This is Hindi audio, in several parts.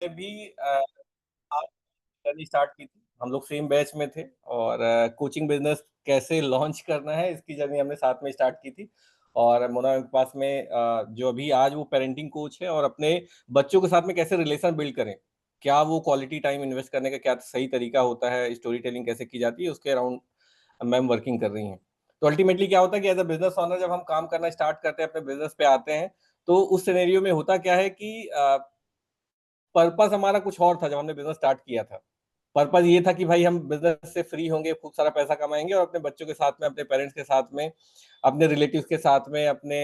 भी जर्नी स्टार्ट की थी। हम लोग सेम बैच में थे और कोचिंग बिजनेस कैसे लॉन्च करना है इसकी जर्नी हमने साथ में स्टार्ट की थी। और मोना के पास में जो अभी आज वो पेरेंटिंग कोच है और अपने बच्चों के साथ में कैसे रिलेशन बिल्ड करें, क्या वो क्वालिटी टाइम इन्वेस्ट करने का क्या सही तरीका होता है, स्टोरी टेलिंग कैसे की जाती है, उसके अराउंड मैम वर्किंग कर रही हैं। तो अल्टीमेटली क्या होता है कि एज अ बिजनेस ऑनर जब हम काम करना स्टार्ट करते हैं, अपने बिजनेस पे आते हैं, तो उस सिनेरियो में होता क्या है कि पर्पस हमारा कुछ और था जब हमने बिजनेस स्टार्ट किया था। पर्पस ये था कि भाई हम बिजनेस से फ्री होंगे, खूब सारा पैसा कमाएंगे और अपने बच्चों के साथ में, अपने पेरेंट्स के साथ में, अपने रिलेटिव्स के साथ में, अपने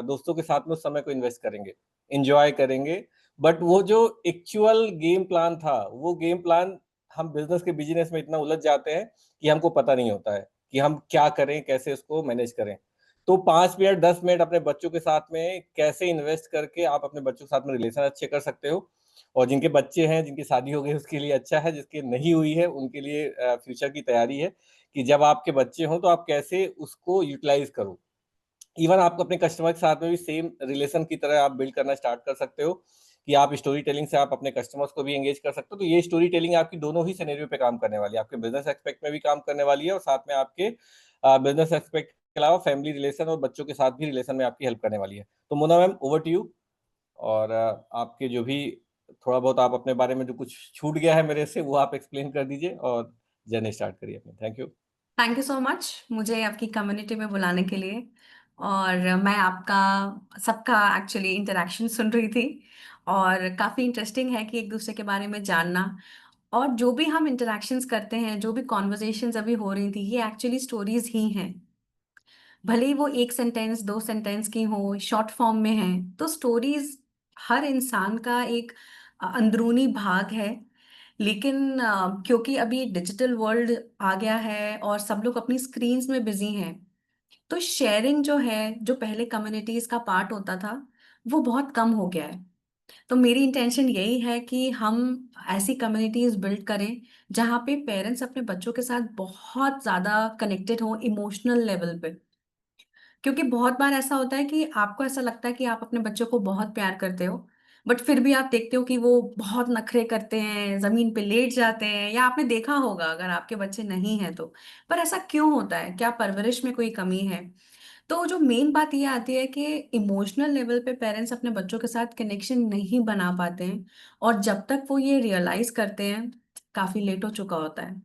दोस्तों के साथ में उस समय को इन्वेस्ट करेंगे, एंजॉय करेंगे। बट वो जो एक्चुअल गेम प्लान था, वो गेम प्लान हम बिजनेस के बिजनेस में इतना उलझ जाते हैं कि हमको पता नहीं होता है कि हम क्या करें, कैसे उसको मैनेज करें। तो 5 मिनट 10 मिनट अपने बच्चों के साथ में कैसे इन्वेस्ट करके आप अपने बच्चों के साथ में रिलेशन अच्छे कर सकते हो। और जिनके बच्चे हैं, जिनकी शादी हो गई उसके लिए अच्छा है, जिसकी नहीं हुई है उनके लिए फ्यूचर की तैयारी है कि जब आपके बच्चे हों तो आप कैसे उसको यूटिलाइज करो। इवन आपको अपने कस्टमर के साथ में भी सेम रिलेशन की तरह आप बिल्ड करना स्टार्ट कर सकते हो कि आप स्टोरी टेलिंग से आप अपने कस्टमर्स को भी एंगेज कर सकते हो। तो ये स्टोरी टेलिंग आपकी दोनों ही सिनेरियो पे काम करने वाली है, आपके बिजनेस एक्सपेक्ट में भी काम करने वाली है और साथ में आपके बिजनेस एक्सपेक्ट के अलावा फैमिली रिलेशन और बच्चों के साथ भी रिलेशन में आपकी हेल्प करने वाली है। तो Mona ma'am, over to you. और आपके जो भी थोड़ा बहुत आप अपने बारे में जो कुछ छूट गया है मेरे से वो आप एक्सप्लेन कर दीजिए और जर्नी स्टार्ट करिए अपनी। Thank you. Thank you so much मुझे आपकी कम्युनिटी में बुलाने के लिए। और मैं आपका सबका एक्चुअली इंटरेक्शन सुन रही थी और काफ़ी इंटरेस्टिंग है कि एक दूसरे के बारे में जानना। और जो भी हम इंटरेक्शंस करते हैं, जो भी कॉन्वर्जेशंस अभी हो रही थी, ये एक्चुअली स्टोरीज ही हैं। भले ही वो एक सेंटेंस दो सेंटेंस की हो, शॉर्ट फॉर्म में है, तो स्टोरीज हर इंसान का एक अंदरूनी भाग है। लेकिन क्योंकि अभी डिजिटल वर्ल्ड आ गया है और सब लोग अपनी स्क्रीन्स में बिजी हैं, तो शेयरिंग जो है, जो पहले कम्युनिटीज का पार्ट होता था, वो बहुत कम हो गया है। तो मेरी इंटेंशन यही है कि हम ऐसी कम्युनिटीज बिल्ड करें जहाँ पे पेरेंट्स अपने बच्चों के साथ बहुत ज़्यादा कनेक्टेड हों इमोशनल लेवल पे। क्योंकि बहुत बार ऐसा होता है कि आपको ऐसा लगता है कि आप अपने बच्चों को बहुत प्यार करते हो, बट फिर भी आप देखते हो कि वो बहुत नखरे करते हैं, जमीन पे लेट जाते हैं, या आपने देखा होगा अगर आपके बच्चे नहीं हैं तो। पर ऐसा क्यों होता है? क्या परवरिश में कोई कमी है? तो जो मेन बात ये आती है कि इमोशनल लेवल पे पेरेंट्स अपने बच्चों के साथ कनेक्शन नहीं बना पाते हैं। और जब तक वो ये रियलाइज करते हैं, काफी लेट हो चुका होता है।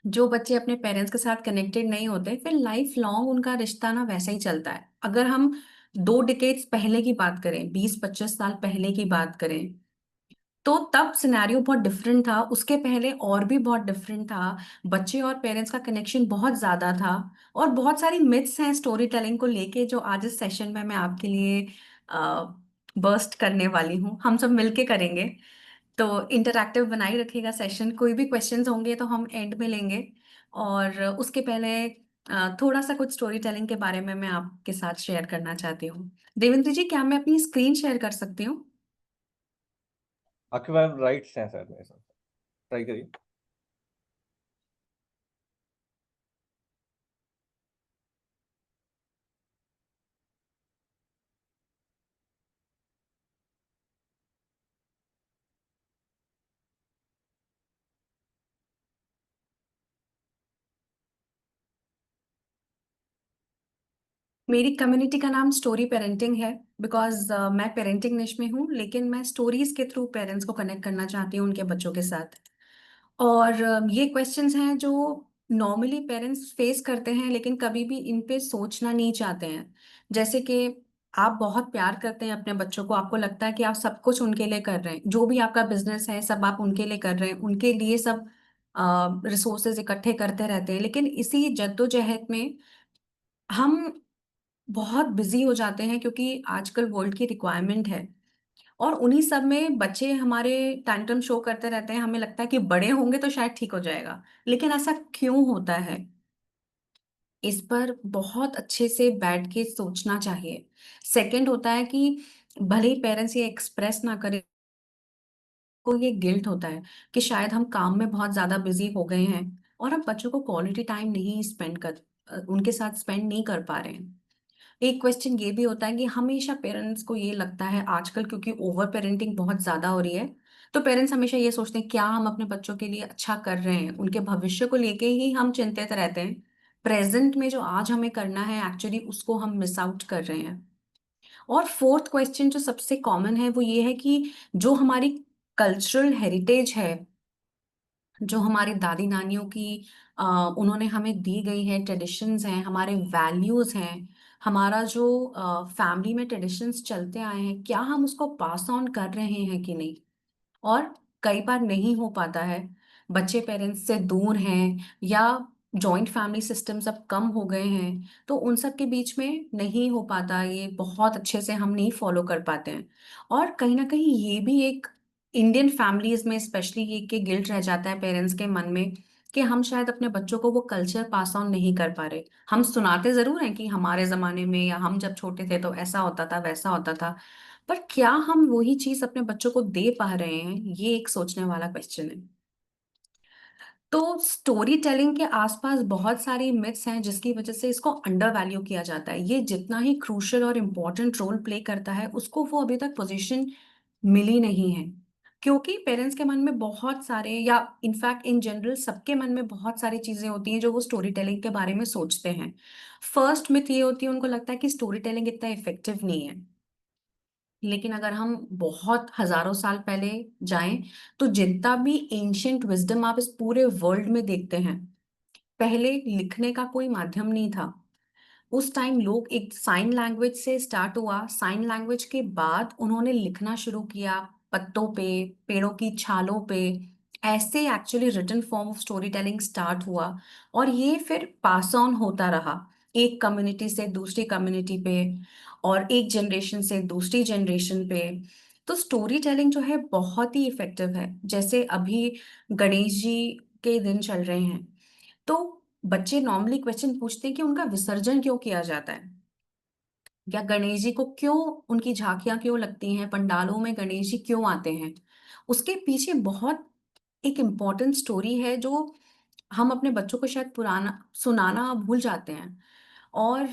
जो बच्चे अपने पेरेंट्स के साथ कनेक्टेड नहीं होते, फिर लाइफ लॉन्ग उनका रिश्ता ना वैसा ही चलता है। अगर हम 2 डिकेड्स पहले की बात करें, 20-25 साल पहले की बात करें, तो तब सिनेरियो बहुत डिफरेंट था। उसके पहले और भी बहुत डिफरेंट था। बच्चे और पेरेंट्स का कनेक्शन बहुत ज्यादा था। और बहुत सारी मिथ्स हैं स्टोरी टेलिंग को लेके, जो आज इस सेशन में मैं आपके लिए बर्स्ट करने वाली हूँ। हम सब मिलके करेंगे। तो इंटरैक्टिव बनाए रखिएगा सेशन। कोई भी क्वेश्चंस होंगे तो हम एंड में लेंगे। और उसके पहले थोड़ा सा कुछ स्टोरी टेलिंग के बारे में मैं आपके साथ शेयर करना चाहती हूँ। देवेंद्र जी, क्या मैं अपनी स्क्रीन शेयर कर सकती हूँ? आपके पास राइट्स हैं शायद मेरे साथ, ट्राई करिए। मेरी कम्युनिटी का नाम स्टोरी पेरेंटिंग है। बिकॉज मैं पेरेंटिंग निश में हूँ, लेकिन मैं स्टोरीज के थ्रू पेरेंट्स को कनेक्ट करना चाहती हूँ उनके बच्चों के साथ। और ये क्वेश्चंस हैं जो नॉर्मली पेरेंट्स फेस करते हैं, लेकिन कभी भी इन पे सोचना नहीं चाहते हैं। जैसे कि आप बहुत प्यार करते हैं अपने बच्चों को, आपको लगता है कि आप सब कुछ उनके लिए कर रहे हैं, जो भी आपका बिजनेस है सब आप उनके लिए कर रहे हैं, उनके लिए सब रिसोर्सेज इकट्ठे करते रहते हैं। लेकिन इसी जद्दोजहद में हम बहुत बिजी हो जाते हैं, क्योंकि आजकल वर्ल्ड की रिक्वायरमेंट है। और उन्हीं सब में बच्चे हमारे टैंट्रम शो करते रहते हैं। हमें लगता है कि बड़े होंगे तो शायद ठीक हो जाएगा, लेकिन ऐसा क्यों होता है? इस पर बहुत अच्छे से बैठ के सोचना चाहिए। सेकंड होता है कि भले ही पेरेंट्स ये एक्सप्रेस ना करें, को ये गिल्ट होता है कि शायद हम काम में बहुत ज्यादा बिजी हो गए हैं और हम बच्चों को क्वालिटी टाइम नहीं स्पेंड कर उनके साथ स्पेंड नहीं कर पा रहे हैं। एक क्वेश्चन ये भी होता है कि हमेशा पेरेंट्स को ये लगता है आजकल, क्योंकि ओवर पेरेंटिंग बहुत ज्यादा हो रही है, तो पेरेंट्स हमेशा ये सोचते हैं क्या हम अपने बच्चों के लिए अच्छा कर रहे हैं, उनके भविष्य को लेके ही हम चिंतित रहते हैं। प्रेजेंट में जो आज हमें करना है एक्चुअली उसको हम मिस आउट कर रहे हैं। और फोर्थ क्वेश्चन जो सबसे कॉमन है वो ये है कि जो हमारी कल्चरल हेरिटेज है, जो हमारी दादी नानियों की अ, उन्होंने हमें दी गई है ट्रेडिशंस हैं, हमारे वैल्यूज हैं, हमारा जो फैमिली में ट्रेडिशंस चलते आए हैं, क्या हम उसको पास ऑन कर रहे हैं कि नहीं। और कई बार नहीं हो पाता है, बच्चे पेरेंट्स से दूर हैं या जॉइंट फैमिली सिस्टम्स अब कम हो गए हैं, तो उन सब के बीच में नहीं हो पाता, ये बहुत अच्छे से हम नहीं फॉलो कर पाते हैं। और कहीं ना कहीं ये भी एक इंडियन फैमिलीज में स्पेशली ये कि गिल्ट रह जाता है पेरेंट्स के मन में कि हम शायद अपने बच्चों को वो कल्चर पास ऑन नहीं कर पा रहे। हम सुनाते जरूर हैं कि हमारे जमाने में या हम जब छोटे थे तो ऐसा होता था वैसा होता था, पर क्या हम वही चीज अपने बच्चों को दे पा रहे हैं, ये एक सोचने वाला क्वेश्चन है। तो स्टोरी टेलिंग के आसपास बहुत सारी मिथ्स हैं जिसकी वजह से इसको अंडर वैल्यू किया जाता है। ये जितना ही क्रूशियल और इम्पोर्टेंट रोल प्ले करता है उसको वो अभी तक पोजीशन मिली नहीं है, क्योंकि पेरेंट्स के मन में बहुत सारे, या इनफैक्ट इन जनरल सबके मन में बहुत सारी चीजें होती हैं जो वो स्टोरी टेलिंग के बारे में सोचते हैं। फर्स्ट मिथ ये होती है, उनको लगता है कि स्टोरी टेलिंग इतना इफेक्टिव नहीं है। लेकिन अगर हम बहुत हजारों साल पहले जाएं, तो जितना भी एंशियंट विजडम आप इस पूरे वर्ल्ड में देखते हैं, पहले लिखने का कोई माध्यम नहीं था। उस टाइम लोग एक साइन लैंग्वेज से स्टार्ट हुआ, साइन लैंग्वेज के बाद उन्होंने लिखना शुरू किया पत्तों पे, पेड़ों की छालों पे। ऐसे actually written form of story telling start हुआ, और ये फिर पास ऑन होता रहा एक कम्युनिटी से दूसरी कम्युनिटी पे, और एक जनरेशन से दूसरी जनरेशन पे। तो स्टोरी टेलिंग जो है बहुत ही इफेक्टिव है। जैसे अभी गणेश जी के दिन चल रहे हैं, तो बच्चे नॉर्मली क्वेश्चन पूछते हैं कि उनका विसर्जन क्यों किया जाता है, या गणेश जी को क्यों, उनकी झांकियां क्यों लगती हैं, पंडालों में गणेश जी क्यों आते हैं। उसके पीछे बहुत एक इम्पॉर्टेंट स्टोरी है जो हम अपने बच्चों को शायद पुराना सुनाना भूल जाते हैं। और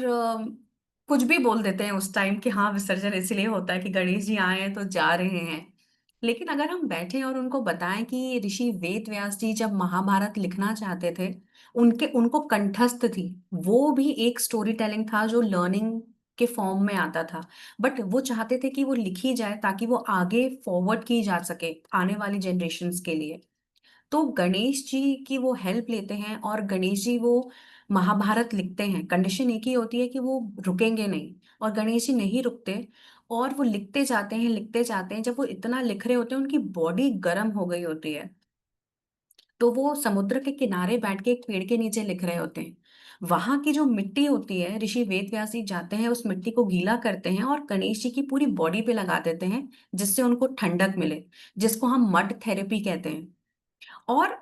कुछ भी बोल देते हैं उस टाइम कि हाँ विसर्जन इसलिए होता है कि गणेश जी आए हैं तो जा रहे हैं। लेकिन अगर हम बैठे और उनको बताएं कि ऋषि वेद व्यास जी जब महाभारत लिखना चाहते थे, उनके उनको कंठस्थ थी, वो भी एक स्टोरी टेलिंग था जो लर्निंग के फॉर्म में आता था। बट वो चाहते थे कि वो लिखी जाए ताकि वो आगे फॉरवर्ड की जा सके आने वाली जनरेशन्स के लिए। तो गणेश जी की वो हेल्प लेते हैं और गणेश जी वो महाभारत लिखते हैं। कंडीशन एक ही होती है कि वो रुकेंगे नहीं, और गणेश जी नहीं रुकते, और वो लिखते जाते हैं लिखते जाते हैं। जब वो इतना लिख रहे होते हैं उनकी बॉडी गर्म हो गई होती है, तो वो समुद्र के किनारे बैठ के एक पेड़ के नीचे लिख रहे होते हैं। वहां की जो मिट्टी होती है, ऋषि वेद व्यास जी जाते हैं उस मिट्टी को गीला करते हैं और गणेश जी की पूरी बॉडी पे लगा देते हैं, जिससे उनको ठंडक मिले, जिसको हम मड थेरेपी कहते हैं। और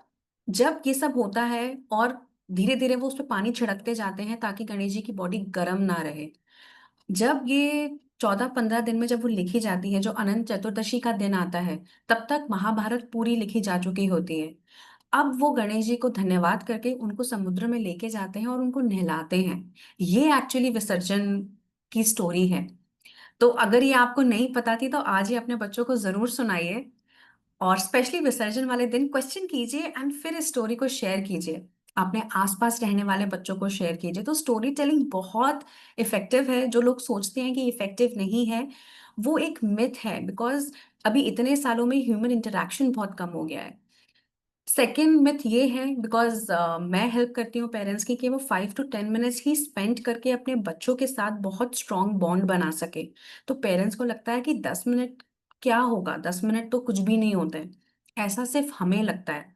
जब ये सब होता है और धीरे धीरे वो उस पर पानी छिड़कते जाते हैं ताकि गणेश जी की बॉडी गर्म ना रहे। जब ये 14-15 दिन में जब वो लिखी जाती है, जो अनंत चतुर्दशी का दिन आता है, तब तक महाभारत पूरी लिखी जा चुकी होती है। अब वो गणेश जी को धन्यवाद करके उनको समुद्र में लेके जाते हैं और उनको नहलाते हैं। ये एक्चुअली विसर्जन की स्टोरी है। तो अगर ये आपको नहीं पता थी तो आज ही अपने बच्चों को जरूर सुनाइए, और स्पेशली विसर्जन वाले दिन क्वेश्चन कीजिए एंड फिर इस स्टोरी को शेयर कीजिए, अपने आसपास रहने वाले बच्चों को शेयर कीजिए। तो स्टोरी टेलिंग बहुत इफेक्टिव है। जो लोग सोचते हैं कि इफेक्टिव नहीं है, वो एक मिथ है, बिकॉज अभी इतने सालों में ह्यूमन इंटरेक्शन बहुत कम हो गया है। सेकेंड मिथ ये है, बिकॉज मैं हेल्प करती हूँ पेरेंट्स की कि वो 5 to 10 मिनट्स ही स्पेंड करके अपने बच्चों के साथ बहुत स्ट्रांग बॉन्ड बना सके। तो पेरेंट्स को लगता है कि 10 मिनट क्या होगा, 10 मिनट तो कुछ भी नहीं होते, ऐसा सिर्फ हमें लगता है।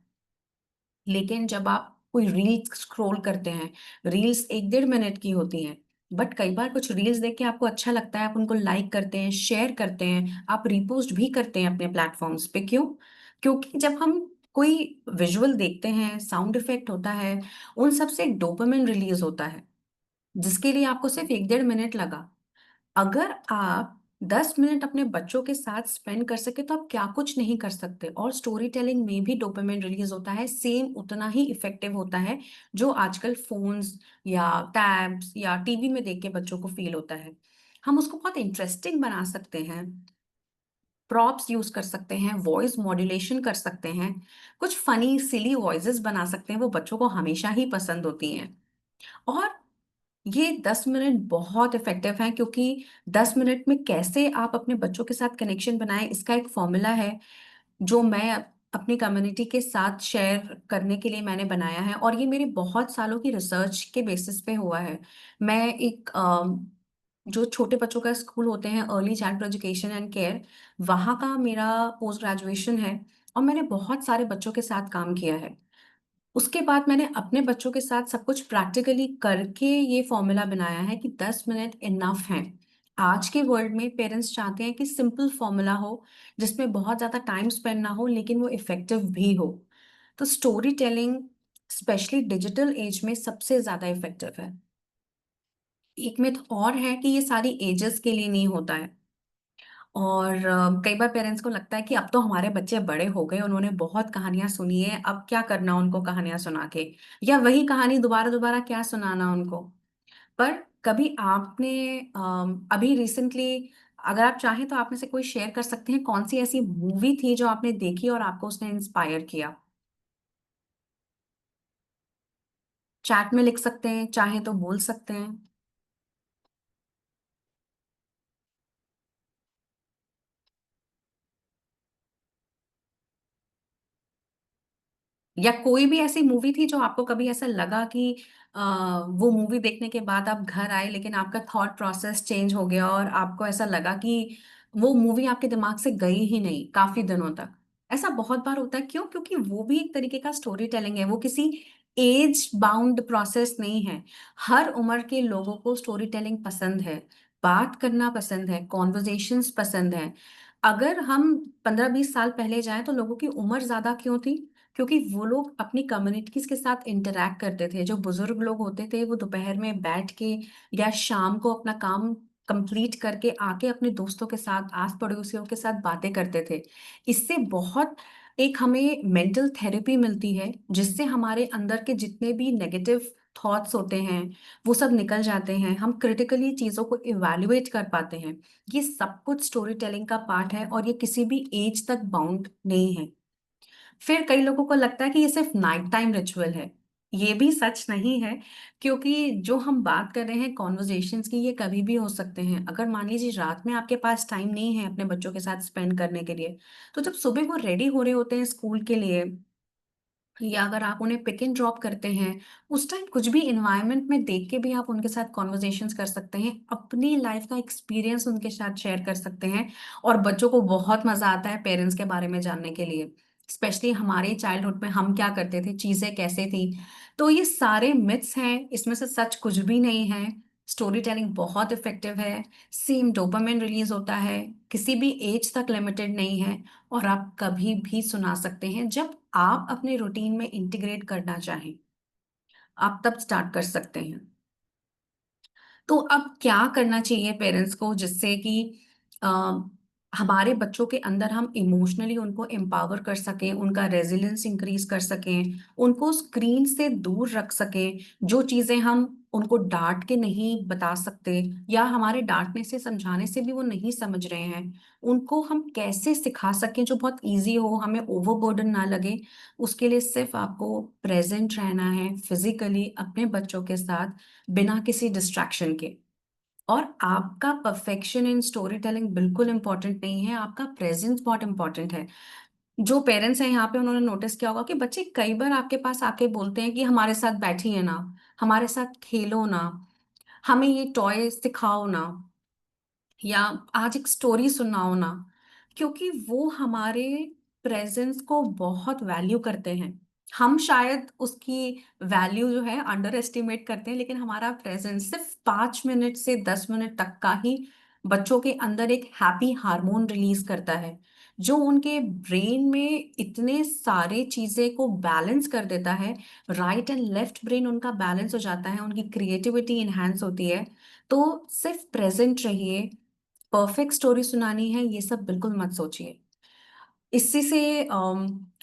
लेकिन जब आप कोई रील्स स्क्रॉल करते हैं, रील्स 1-1.5 मिनट की होती हैं, बट कई बार कुछ रील्स देख के आपको अच्छा लगता है, आप उनको लाइक करते हैं, शेयर करते हैं, आप रीपोस्ट भी करते हैं अपने प्लेटफॉर्म्स पे। क्यों? क्योंकि जब हम कोई विजुअल देखते हैं, साउंड इफेक्ट होता है, उन सब से डोपामिन रिलीज होता है, जिसके लिए आपको सिर्फ 1-1.5 मिनट लगा। अगर आप 10 मिनट अपने बच्चों के साथ स्पेंड कर सके तो आप क्या कुछ नहीं कर सकते। और स्टोरी टेलिंग में भी डोपामिन रिलीज होता है, सेम उतना ही इफेक्टिव होता है जो आजकल फोन्स या टैब्स या टीवी में देख के बच्चों को फील होता है। हम उसको बहुत इंटरेस्टिंग बना सकते हैं, प्रॉप्स यूज कर सकते हैं, वॉइस मॉड्यूलेशन कर सकते हैं, कुछ फनी सिली वॉइसेस बना सकते हैं, वो बच्चों को हमेशा ही पसंद होती हैं। और ये 10 मिनट बहुत इफ़ेक्टिव हैं, क्योंकि 10 मिनट में कैसे आप अपने बच्चों के साथ कनेक्शन बनाएँ, इसका एक फ़ॉर्मूला है, जो मैं अपनी कम्युनिटी के साथ शेयर करने के लिए मैंने बनाया है, और ये मेरी बहुत सालों की रिसर्च के बेसिस पे हुआ है। मैं एक जो छोटे बच्चों का स्कूल होते हैं, early childhood education and care, वहाँ का मेरा पोस्ट ग्रेजुएशन है, और मैंने बहुत सारे बच्चों के साथ काम किया है। उसके बाद मैंने अपने बच्चों के साथ सब कुछ प्रैक्टिकली करके ये फॉर्मूला बनाया है कि 10 मिनट इनफ हैं। आज के वर्ल्ड में पेरेंट्स चाहते हैं कि सिंपल फॉर्मूला हो, जिसमें बहुत ज़्यादा टाइम स्पेंड ना हो, लेकिन वो इफ़ेक्टिव भी हो। तो story telling specially digital age में सबसे ज़्यादा इफ़ेक्टिव है। एक मिथ और है कि ये सारी एजेस के लिए नहीं होता है। और कई बार पेरेंट्स को लगता है कि अब तो हमारे बच्चे बड़े हो गए, उन्होंने बहुत कहानियाँ सुनी हैं, अब क्या करना उनको कहानियाँ सुना के, या वही कहानी दोबारा-दोबारा क्या सुनाना उनको। पर कभी आपने अभी रिसेंटली, अगर आप चाहें तो आप में से कोई शेयर कर सकते हैं, कौन-सी ऐसी मूवी थी जो आपने देखी और आपको उसने इंस्पायर किया? चैट में लिख सकते हैं, चाहें तो बोल सकते हैं। या कोई भी ऐसी मूवी थी जो आपको कभी ऐसा लगा कि अ, वो मूवी देखने के बाद आप घर आए, लेकिन आपका थॉट प्रोसेस चेंज हो गया और आपको ऐसा लगा कि वो मूवी आपके दिमाग से गई ही नहीं काफ़ी दिनों तक। ऐसा बहुत बार होता है, क्यों? क्योंकि वो भी एक तरीके का स्टोरी टेलिंग है, वो किसी एज बाउंड प्रोसेस नहीं है। हर उम्र के लोगों को स्टोरी टेलिंग पसंद है, बात करना पसंद है, कन्वर्सेशंस पसंद है। अगर हम 15-20 साल पहले जाएँ तो लोगों की उम्र ज़्यादा क्यों थी? क्योंकि वो लोग अपनी कम्युनिटीज़ के साथ इंटरैक्ट करते थे। जो बुज़ुर्ग लोग होते थे, वो दोपहर में बैठ के या शाम को अपना काम कंप्लीट करके आके अपने दोस्तों के साथ, आस-पड़ोसियों के साथ बातें करते थे। इससे बहुत एक हमें मेंटल थेरेपी मिलती है, जिससे हमारे अंदर के जितने भी नेगेटिव थॉट्स होते हैं, वो सब निकल जाते हैं। हम क्रिटिकली चीज़ों को इवैल्यूएट कर पाते हैं। ये सब कुछ स्टोरी टेलिंग का पार्ट है, और ये किसी भी ऐज तक बाउंड नहीं है। फिर कई लोगों को लगता है कि ये सिर्फ नाइट टाइम रिचुअल है। ये भी सच नहीं है, क्योंकि जो हम बात कर रहे हैं कन्वर्सेशंस की, ये कभी भी हो सकते हैं। अगर मान लीजिए रात में आपके पास टाइम नहीं है अपने बच्चों के साथ स्पेंड करने के लिए, तो जब सुबह वो रेडी हो रहे होते हैं स्कूल के लिए, या अगर आप उन्हें पिक एंड ड्रॉप करते हैं, उस टाइम कुछ भी एनवायरनमेंट में देख के भी आप उनके साथ कन्वर्सेशंस कर सकते हैं, अपनी लाइफ का एक्सपीरियंस उनके साथ शेयर कर सकते हैं, और बच्चों को बहुत मज़ा आता है पेरेंट्स के बारे में जानने के लिए। स्पेशली हमारे चाइल्डहुड में हम क्या करते थे, चीज़ें कैसे थी। तो ये सारे मिथ्स हैं, इसमें से सच कुछ भी नहीं है। स्टोरी टेलिंग बहुत इफ़ेक्टिव है, सेम डोपामाइन रिलीज़ होता है, किसी भी ऐज तक लिमिटेड नहीं है, और आप कभी भी सुना सकते हैं जब आप अपने रूटीन में इंटीग्रेट करना चाहें, आप तब स्टार्ट कर सकते हैं। तो अब क्या करना चाहिए पेरेंट्स को, जिससे कि अ, हमारे बच्चों के अंदर हम इमोशनली उनको एम्पावर कर सकें, उनका रेज़िलियंस इंक्रीज़ कर सकें, उनको स्क्रीन से दूर रख सकें, जो चीज़ें हम उनको डाँट के नहीं बता सकते, या हमारे डाँटने से, समझाने से भी वो नहीं समझ रहे हैं, उनको हम कैसे सिखा सकें जो बहुत ईज़ी हो, हमें ओवरबर्डन ना लगे। उसके लिए सिर्फ़ आपको प्रेज़ेंट रहना है फिज़िकली अपने बच्चों के साथ, बिना किसी डिस्ट्रैक्शन के। और आपका परफेक्शन इन स्टोरी टेलिंग बिल्कुल इम्पोर्टेंट नहीं है, आपका प्रेज़ेंस बहुत इम्पोर्टेंट है। जो पेरेंट्स हैं यहाँ पे, उन्होंने नोटिस किया होगा कि बच्चे कई बार आपके पास आके बोलते हैं कि हमारे साथ बैठिए ना, हमारे साथ खेलो ना, हमें ये टॉय सिखाओ ना, या आज एक स्टोरी सुनाओ ना, क्योंकि वो हमारे प्रेजेंस को बहुत वैल्यू करते हैं। हम शायद उसकी वैल्यू जो है अंडर एस्टिमेट करते हैं, लेकिन हमारा प्रेजेंस सिर्फ 5 मिनट से 10 मिनट तक का ही बच्चों के अंदर एक हैप्पी हार्मोन रिलीज करता है, जो उनके ब्रेन में इतने सारे चीजें को बैलेंस कर देता है। राइट एंड लेफ्ट ब्रेन उनका बैलेंस हो जाता है, उनकी क्रिएटिविटी इनहैंस होती है। तो सिर्फ प्रेजेंट रहिए, परफेक्ट स्टोरी सुनानी है, ये सब बिल्कुल मत सोचिए। इसी से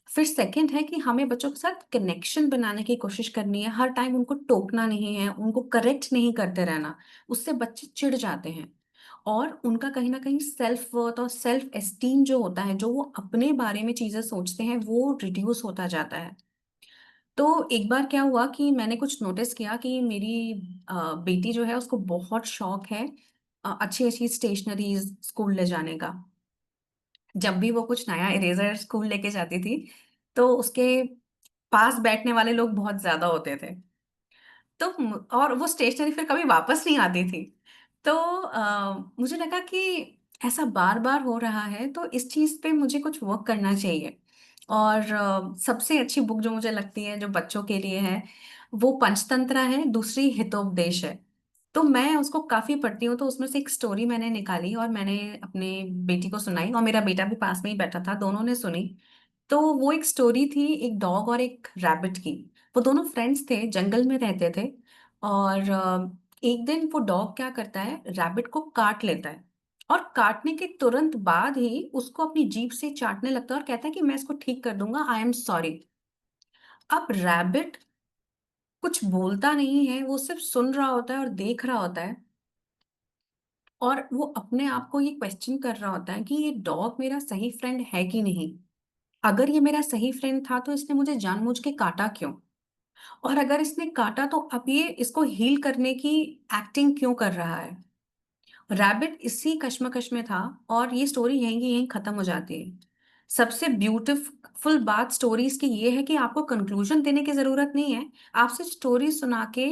फिर सेकंड है कि हमें बच्चों के साथ कनेक्शन बनाने की कोशिश करनी है, हर टाइम उनको टोकना नहीं है, उनको करेक्ट नहीं करते रहना, उससे बच्चे चिढ़ जाते हैं और उनका कहीं न कहीं सेल्फ वर्थ और सेल्फ एस्टीम जो होता है, जो वो अपने बारे में चीज़ें सोचते हैं, वो रिड्यूस होता जाता है। तो एक बार क्या हुआ कि मैंने कुछ नोटिस किया कि मेरी बेटी जो है उसको बहुत शौक है अच्छी-अच्छी स्टेशनरीज़ स्कूल ले जाने का। जब भी वो कुछ नया इरेज़र स्कूल लेके जाती थी, तो उसके पास बैठने वाले लोग बहुत ज़्यादा होते थे। तो और वो स्टेशनरी फिर कभी वापस नहीं आती थी। तो मुझे लगा कि ऐसा बार-बार हो रहा है, तो इस चीज़ पे मुझे कुछ वर्क करना चाहिए। और सबसे अच्छी बुक जो मुझे लगती है, जो बच्चों के लिए है, वो पंचतंत्रा है, दूसरी हितोपदेश है। तो मैं उसको काफ़ी पढ़ती हूँ, तो उसमें से एक स्टोरी मैंने निकाली और मैंने अपने बेटी को सुनाई और मेरा बेटा भी पास में ही बैठा था, दोनों ने सुनी। तो वो एक स्टोरी थी एक डॉग और एक रैबिट की। वो दोनों फ्रेंड्स थे, जंगल में रहते थे और एक दिन वो डॉग क्या करता है, रैबिट को काट लेता है और काटने के तुरंत बाद ही उसको अपनी जीभ से चाटने लगता है और कहता है कि मैं इसको ठीक कर दूँगा, आई एम सॉरी। अब रैबिट कुछ बोलता नहीं है, वो सिर्फ़ सुन रहा होता है और देख रहा होता है और वो अपने आप को ये क्वेश्चन कर रहा होता है कि ये डॉग मेरा सही फ्रेंड है कि नहीं? अगर ये मेरा सही फ्रेंड था तो इसने मुझे जानबूझ के काटा क्यों? और अगर इसने काटा तो अब ये इसको हील करने की एक्टिंग क्यों कर रहा है? रैबिट इसी कश्मकश में था और ये स्टोरी यहीं की यहीं खत्म हो जाती है। सबसे ब्यूटीफुल बात स्टोरीज़ की ये है कि आपको कंक्लूज़न देने की ज़रूरत नहीं है। आप सिर्फ़ स्टोरी सुना के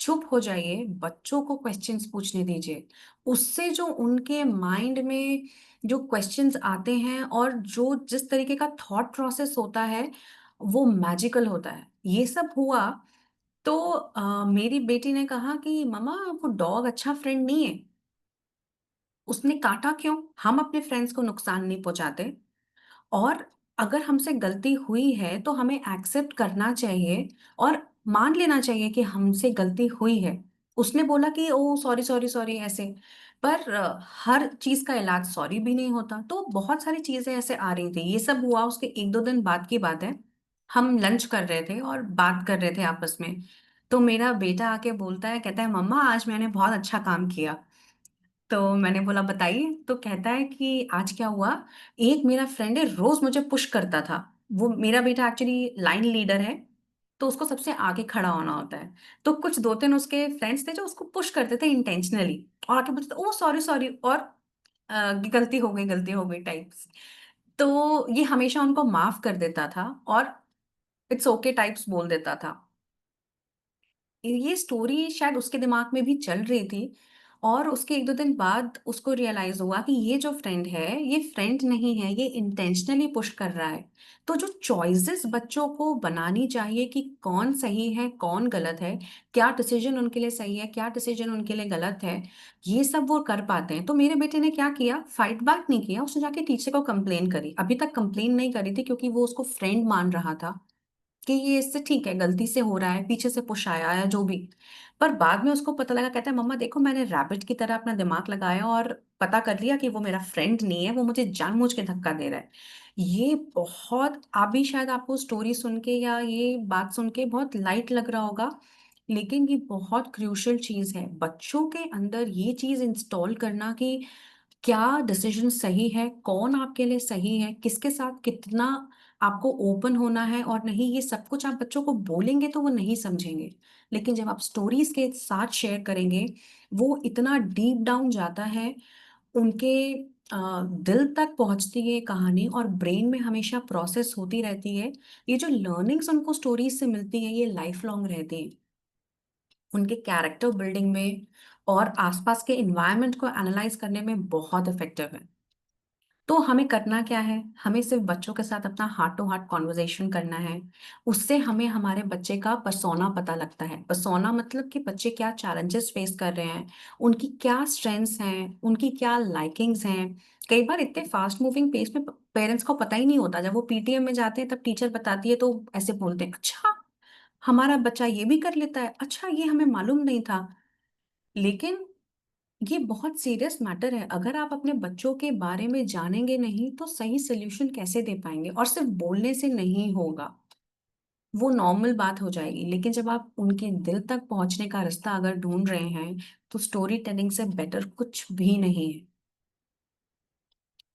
चुप हो जाइए, बच्चों को क्वेश्चन्स पूछने दीजिए। उससे जो उनके माइंड में जो क्वेश्चन्स आते हैं और जो जिस तरीके का थॉट प्रोसेस होता है, वो मैजिकल होता है। ये सब हुआ तो मेरी बेटी ने कहा कि मम्मा वो डॉग अच्छा फ्रेंड नहीं है। उसने काटा क्यों? हम अपने फ्रेंड्स को नुकसान नहीं पहुँचाते और अगर हमसे गलती हुई है तो हमें एक्सेप्ट करना चाहिए और मान लेना चाहिए कि हमसे गलती हुई है। उसने बोला कि ओह! सॉरी, सॉरी, सॉरी ऐसे। पर हर चीज़ का इलाज सॉरी भी नहीं होता। तो बहुत सारी चीज़ें ऐसे आ रही थी। ये सब हुआ उसके 1-2 दिन बाद की बात है। हम लंच कर रहे थे और बात कर रहे थे आपस में। तो मेरा बेटा आके बोलता है, कहता है, "मम्मा आज मैंने बहुत अच्छा काम किया।" तो मैंने बोला बताइए? तो कहता है कि आज क्या हुआ, एक मेरा फ्रेंड है रोज़ मुझे पुश करता था। वो मेरा बेटा एक्चुअली लाइन लीडर है, तो उसको सबसे आगे खड़ा होना होता है। तो कुछ 2-3 उसके फ्रेंड्स थे जो उसको पुश करते थे इंटेंशनली और आके बोलते थे, ओह! सॉरी, सॉरी और गलती हो गई टाइप्स। तो ये हमेशा उनको माफ़ कर देता था और इट्स ओके टाइप्स बोल देता था। ये स्टोरी शायद उसके दिमाग में भी चल रही थी और उसके 1-2 दिन बाद उसको रियलाइज़ हुआ कि ये जो फ्रेंड है, ये फ्रेंड नहीं है, ये इंटेंशनली पुश कर रहा है। तो जो चॉइसेस बच्चों को बनानी चाहिए कि कौन सही है, कौन गलत है, क्या डिसीज़न उनके लिए सही है, क्या डिसीज़न उनके लिए गलत है, ये सब वो कर पाते हैं। तो मेरे बेटे ने क्या किया, फाइट बैक नहीं किया, उसने जाके टीचर को कंप्लेन करी। अभी तक कंप्लेन नहीं करी थी क्योंकि वो उसको फ्रेंड मान रहा था। कि ये इससे ठीक है, गलती से हो रहा है, पीछे से पुश आया या जो भी। पर बाद में उसको पता लगा कहता है मम्मा देखो मैंने रैबिट की तरह अपना दिमाग लगाया और पता कर लिया कि वो मेरा फ्रेंड नहीं है, वो मुझे जानबूझ के धक्का दे रहा है। ये बहुत अभी शायद आपको स्टोरी सुन के या ये बात सुन के बहुत लाइट लग रहा होगा, लेकिन ये बहुत क्रूशियल चीज़ है। बच्चों के अंदर ये चीज़ इंस्टॉल करना कि क्या डिसीजन सही है, कौन आपके लिए सही है, किसके साथ कितना आपको ओपन होना है और नहीं, ये सब कुछ आप बच्चों को बोलेंगे तो वो नहीं समझेंगे। लेकिन जब आप स्टोरीज़ के साथ शेयर करेंगे, वो इतना डीप डाउन जाता है, उनके दिल तक पहुँचती है ये कहानी और ब्रेन में हमेशा प्रोसेस होती रहती है। ये जो लर्निंग्स उनको स्टोरीज़ से मिलती है, ये लाइफ लॉन्ग रहती हैं। उनके कैरेक्टर बिल्डिंग में और आसपास के एनवायरनमेंट को एनालाइज़ करने में बहुत इफ़ेक्टिव है। तो हमें करना क्या है? हमें सिर्फ़ बच्चों के साथ अपना हार्ट टू हार्ट कन्वर्सेशन करना है। उससे हमें हमारे बच्चे का पर्सोना पता लगता है। पर्सोना मतलब कि बच्चे क्या चैलेंजेस फ़ेस कर रहे हैं, उनकी क्या स्ट्रेंथ्स हैं, उनकी क्या लाइकिंग्स हैं। कई बार इतने फ़ास्ट मूविंग पेस में प पेरेंट्स को पता ही नहीं होता। जब वो पीटीएम में जाते हैं तब टीचर बताती है तो ऐसे बोलते हैं, "अच्छा! हमारा बच्चा ये भी कर लेता है। अच्छा ये हमें मालूम नहीं था।" लेकिन ये बहुत सीरियस मैटर है। अगर आप अपने बच्चों के बारे में जानेंगे नहीं तो सही सॉल्यूशन कैसे दे पाएंगे? और सिर्फ बोलने से नहीं होगा, वो नॉर्मल बात हो जाएगी। लेकिन जब आप उनके दिल तक पहुंचने का रास्ता अगर ढूंढ रहे हैं, तो स्टोरी टेलिंग से बेटर कुछ भी नहीं है।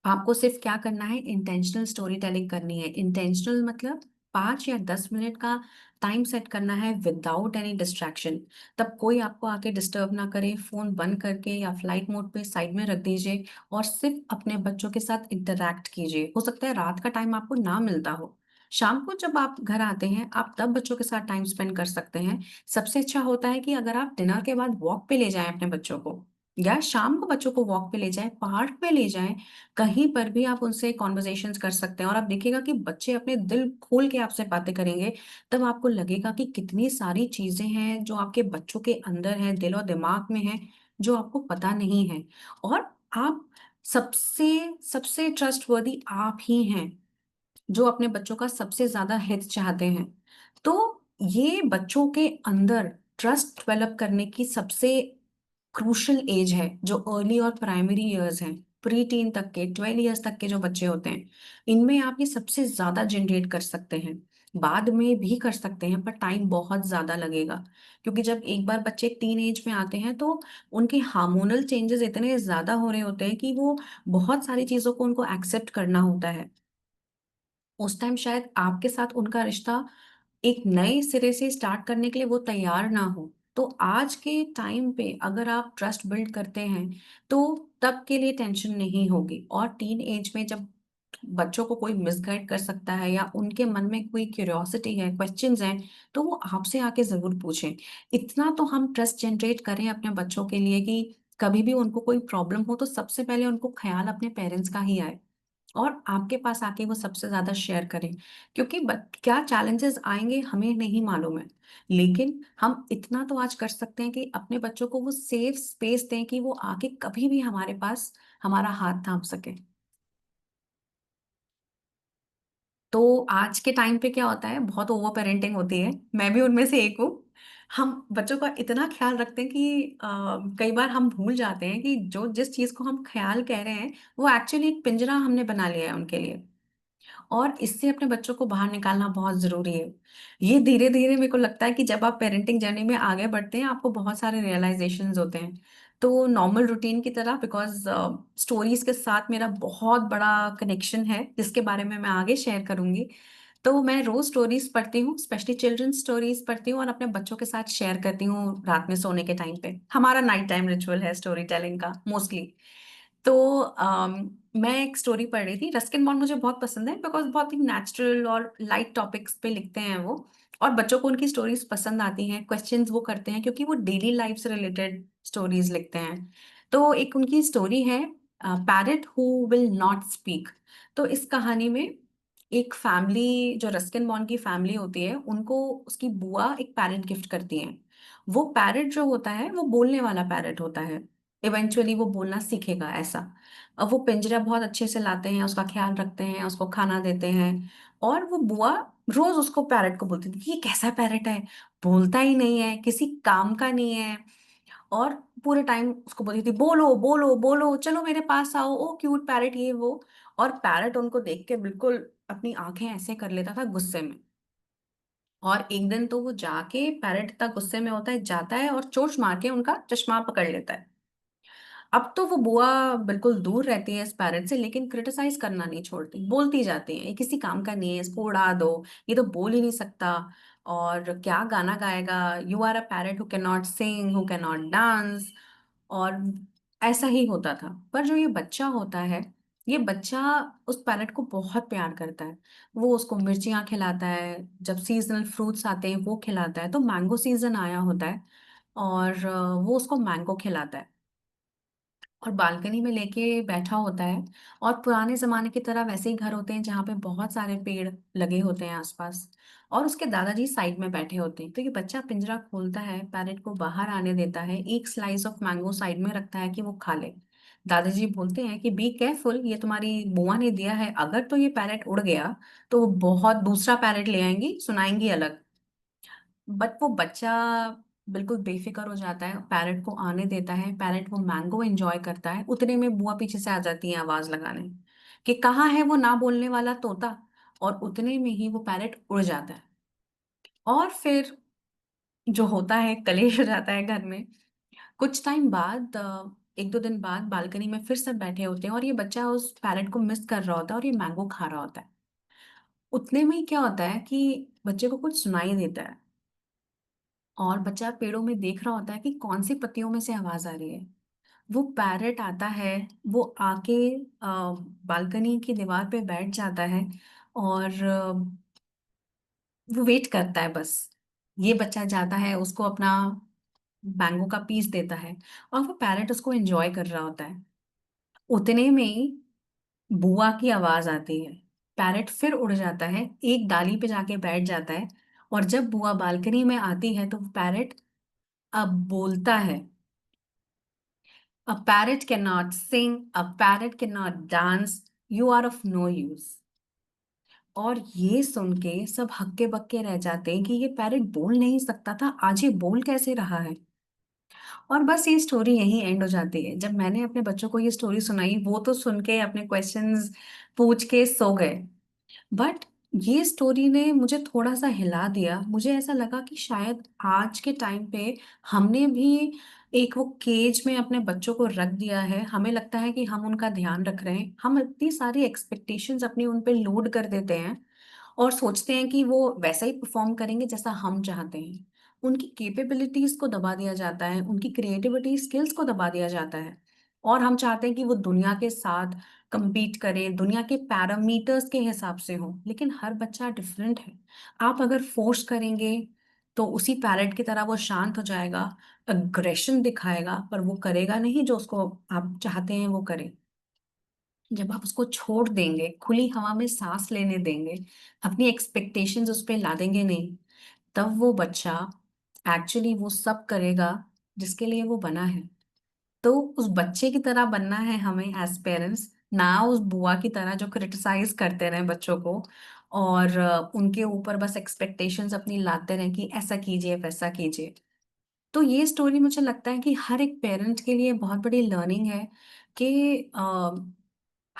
आपको सिर्फ क्या करना है, इंटेंशनल स्टोरी टेलिंग करनी है। इंटेंशनल मतलब 5 या 10 मिनट का टाइम सेट करना है विदाउट एनी डिस्ट्रैक्शन। तब कोई आपको आके डिस्टर्ब ना करे, फोन बंद करके या फ्लाइट मोड पे साइड में रख दीजिए और सिर्फ अपने बच्चों के साथ इंटरैक्ट कीजिए। हो सकता है रात का टाइम आपको ना मिलता हो, शाम को जब आप घर आते हैं आप तब बच्चों के साथ टाइम स्पेंड कर सकते हैं। सबसे अच्छा होता है कि अगर आप डिनर के बाद वॉक पे ले जाएं अपने बच्चों को, या शाम को बच्चों को वॉक पे ले जाएं, पार्क पे ले जाएं, कहीं पर भी आप उनसे कॉन्वर्सेशंस कर सकते हैं। और आप देखिएगा कि बच्चे अपने दिल खोल के आपसे बातें करेंगे। तब आपको लगेगा कि कितनी सारी चीजें हैं जो आपके बच्चों के अंदर हैं, दिल और दिमाग में हैं, जो आपको पता नहीं है। और आप सबसे सबसे ट्रस्टवर्दी आप ही हैं, जो अपने बच्चों का सबसे ज्यादा हित चाहते हैं। तो ये बच्चों के अंदर ट्रस्ट डेवलप करने की सबसे क्रूशल एज है, जो अर्ली और प्राइमरी इयर्स हैं। प्री टीन तक के, 12 इयर्स तक के जो बच्चे होते हैं, इनमें आप ये सबसे ज्यादा जनरेट कर सकते हैं। बाद में भी कर सकते हैं पर टाइम बहुत ज्यादा लगेगा, क्योंकि जब एक बार बच्चे टीन एज में आते हैं तो उनके हार्मोनल चेंजेस इतने ज्यादा हो रहे होते हैं कि वो बहुत सारी चीजों को उनको एक्सेप्ट करना होता है। उस टाइम शायद आपके साथ उनका रिश्ता एक नए सिरे से स्टार्ट करने के लिए वो तैयार ना हो। तो आज के टाइम पे अगर आप ट्रस्ट बिल्ड करते हैं तो तब के लिए टेंशन नहीं होगी। और टीन एज में जब बच्चों को कोई मिसगाइड कर सकता है या उनके मन में कोई क्यूरियोसिटी है, क्वेश्चंस हैं, तो वो आपसे आके जरूर पूछें। इतना तो हम ट्रस्ट जनरेट करें अपने बच्चों के लिए कि कभी भी उनको कोई प्रॉब्लम हो तो सबसे पहले उनको ख्याल अपने पेरेंट्स का ही आए और आपके पास आके वो सबसे ज्यादा शेयर करें। क्योंकि क्या चैलेंजेस आएंगे हमें नहीं मालूम है, लेकिन हम इतना तो आज कर सकते हैं कि अपने बच्चों को वो सेफ स्पेस दें कि वो आके कभी भी हमारे पास हमारा हाथ थाम सके। तो आज के टाइम पे क्या होता है, बहुत ओवर पेरेंटिंग होती है, मैं भी उनमें से एक हूँ। हम बच्चों का इतना ख्याल रखते हैं कि कई बार हम भूल जाते हैं कि जो जिस चीज को हम ख्याल कह रहे हैं वो एक्चुअली एक पिंजरा हमने बना लिया है उनके लिए। और इससे अपने बच्चों को बाहर निकालना बहुत ज़रूरी है। ये धीरे-धीरे मेरे को लगता है कि जब आप पेरेंटिंग जर्नी में आगे बढ़ते हैं, आपको बहुत सारे रियलाइज़ेशंस होते हैं। तो नॉर्मल रूटीन की तरह, बिकॉज़ स्टोरीज़ के साथ मेरा बहुत बड़ा कनेक्शन है, जिसके बारे में मैं आगे शेयर करूँगी। तो मैं रोज़ स्टोरीज़ पढ़ती हूँ, स्पेशली चिल्ड्रन्स स्टोरीज़ पढ़ती हूँ और अपने बच्चों के साथ शेयर करती हूँ रात में सोने के टाइम पे। हमारा नाइट टाइम रिचुअल है स्टोरी टेलिंग का मोस्टली। तो मैं एक स्टोरी पढ़ रही थी, रस्किन बॉन्ड मुझे बहुत पसंद है बिकॉज़ बहुत ही नेचुरल और लाइट टॉपिक्स पे लिखते हैं वो। और बच्चों को उनकी स्टोरीज़ पसंद आती हैं, क्वेश्चंस वो करते हैं क्योंकि वो डेली लाइफ से रिलेटेड स्टोरीज़ लिखते हैं। तो एक उनकी स्टोरी है, parrot who will not speak. तो इस कहानी में एक फैमिली, जो रस्किन बॉन्ड की फैमिली होती है, उनको उसकी बुआ एक पैरट गिफ्ट करती हैं। वो पैरट जो होता है वो बोलने वाला पैरट होता है। इवेंचुअली वो बोलना सीखेगा ऐसा। अब वो पिंजरा बहुत अच्छे से लाते हैं, उसका ख्याल रखते हैं, उसको खाना देते हैं। और वो बुआ रोज उसको पैरट को बोलती थी, ये कैसा पैरट है, बोलता ही नहीं है, किसी काम का नहीं है। और पूरे टाइम उसको बोलती थी, बोलो बोलो बोलो, चलो मेरे पास आओ, ओ क्यूट पैरट, ये वो। और पैरट उनको देख के बिल्कुल अपनी आंखें ऐसे कर लेता था गुस्से में। और एक दिन तो वो जाके, पैरट इतना गुस्से में होता है, जाता है और चोंच मार के उनका चश्मा पकड़ लेता है। अब तो वो बुआ बिल्कुल दूर रहती है इस पैरेट से, लेकिन क्रिटिसाइज करना नहीं छोड़ती, बोलती जाती है ये किसी काम का नहीं है, इसको उड़ा दो, ये तो बोल ही नहीं सकता, और क्या गाना गाएगा, you are a parrot who can not sing, who can not dance. और ऐसा ही होता था। पर जो ये बच्चा होता है, ये बच्चा उस पैरेट को बहुत प्यार करता है। वो उसको मिर्चियाँ खिलाता है, जब सीजनल फ्रूट्स आते हैं वो खिलाता है। तो मैंगो सीजन आया होता है और वो उसको मैंगो खिलाता है और बालकनी में लेके बैठा होता है। और पुराने जमाने की तरह वैसे ही घर होते हैं जहाँ पे बहुत सारे पेड़ लगे होते हैं आसपास। और उसके दादाजी साइड में बैठे होते हैं। तो ये बच्चा पिंजरा खोलता है, पैरेट को बाहर आने देता है, एक स्लाइस ऑफ मैंगो साइड में रखता है कि वो खा ले। दादाजी बोलते हैं कि बी केयरफुल, ये तुम्हारी बुआ ने दिया है, अगर तो ये पैरेट उड़ गया तो वो बहुत दूसरा पैरेट ले आएंगी, सुनाएंगी अलग। बट वो बच्चा बिल्कुल बेफ़िक्र हो जाता है, पैरट को आने देता है, पैरट वो मैंगो एन्जॉय करता है, उतने में बुआ पीछे से आ जाती है आवाज़ लगाने, कि कहाँ है वो ना बोलने वाला तोता? और उतने में ही वो पैरट उड़ जाता है। और फिर जो होता है कलेश हो जाता है घर में। कुछ टाइम बाद 1-2 दिन बाद बालकनी में फिर सब बैठे होते हैं और ये बच्चा उस पैरट को मिस कर रहा होता है और ये मैंगो खा रहा होता है। उतने में ही क्या होता है कि बच्चे को कुछ सुनाई देता है और बच्चा पेड़ों में देख रहा होता है कि कौन-सी पत्तियों में से आवाज़ आ रही है। वो पैरट आता है, वो आके बालकनी की दीवार पे बैठ जाता है और वो वेट करता है बस। ये बच्चा जाता है, उसको अपना मैंगो का पीस देता है और वो पैरट उसको एन्जॉय कर रहा होता है। उतने में ही बुआ की आवाज़ आती है। पैरट फिर उड़ जाता है, एक डाली पे जाके बैठ जाता है और जब बुआ बालकनी में आती है तो पैरट अब बोलता है। A parrot cannot sing, a parrot cannot dance, you are of no use। और ये सुन के सब हक्के-बक्के रह जाते हैं कि ये पैरट बोल नहीं सकता था, आज ये बोल कैसे रहा है? और बस ये स्टोरी यहीं एंड हो जाती है। जब मैंने अपने बच्चों को ये स्टोरी सुनाई, वो तो सुन के अपने क्वेश्चंस पूछ के सो गए। बट ये स्टोरी ने मुझे थोड़ा-सा हिला दिया। मुझे ऐसा लगा कि शायद आज के टाइम पे हमने भी एक वो केज में अपने बच्चों को रख दिया है। हमें लगता है कि हम उनका ध्यान रख रहे हैं। हम इतनी सारी एक्सपेक्टेशंस अपनी उन पे लोड कर देते हैं और सोचते हैं कि वो वैसा ही परफ़ॉर्म करेंगे जैसा हम चाहते हैं। उनकी कैपेबिलिटीज़ को दबा दिया जाता है, उनकी क्रिएटिविटी स्किल्स को दबा दिया जाता है और हम चाहते हैं कि वो दुनिया के साथ कम्पीट करें, दुनिया के पैरामीटर्स के हिसाब से हों, लेकिन हर बच्चा डिफरेंट है। आप अगर फ़ोर्स करेंगे, तो उसी पैरेट की तरह वो शांत हो जाएगा, एग्रेशन दिखाएगा, पर वो करेगा नहीं जो उसको आप चाहते हैं वो करे। जब आप उसको छोड़ देंगे, खुली हवा में साँस लेने देंगे, अपनी एक्सपेक्टेशंस उस पे लादेंगे नहीं, तब वो बच्चा एक्चुअली वो सब करेगा जिसके लिए वो बना है। तो उस बच्चे की तरह बनना है हमें एज़ पेरेंट्स, ना उस बुआ की तरह जो क्रिटिसाइज़ करते रहें बच्चों को और उनके ऊपर बस एक्सपेक्टेशंस अपनी लादते रहें कि ऐसा कीजिए, वैसा कीजिए। तो ये स्टोरी मुझे लगता है कि हर एक पेरेंट के लिए बहुत बड़ी लर्निंग है कि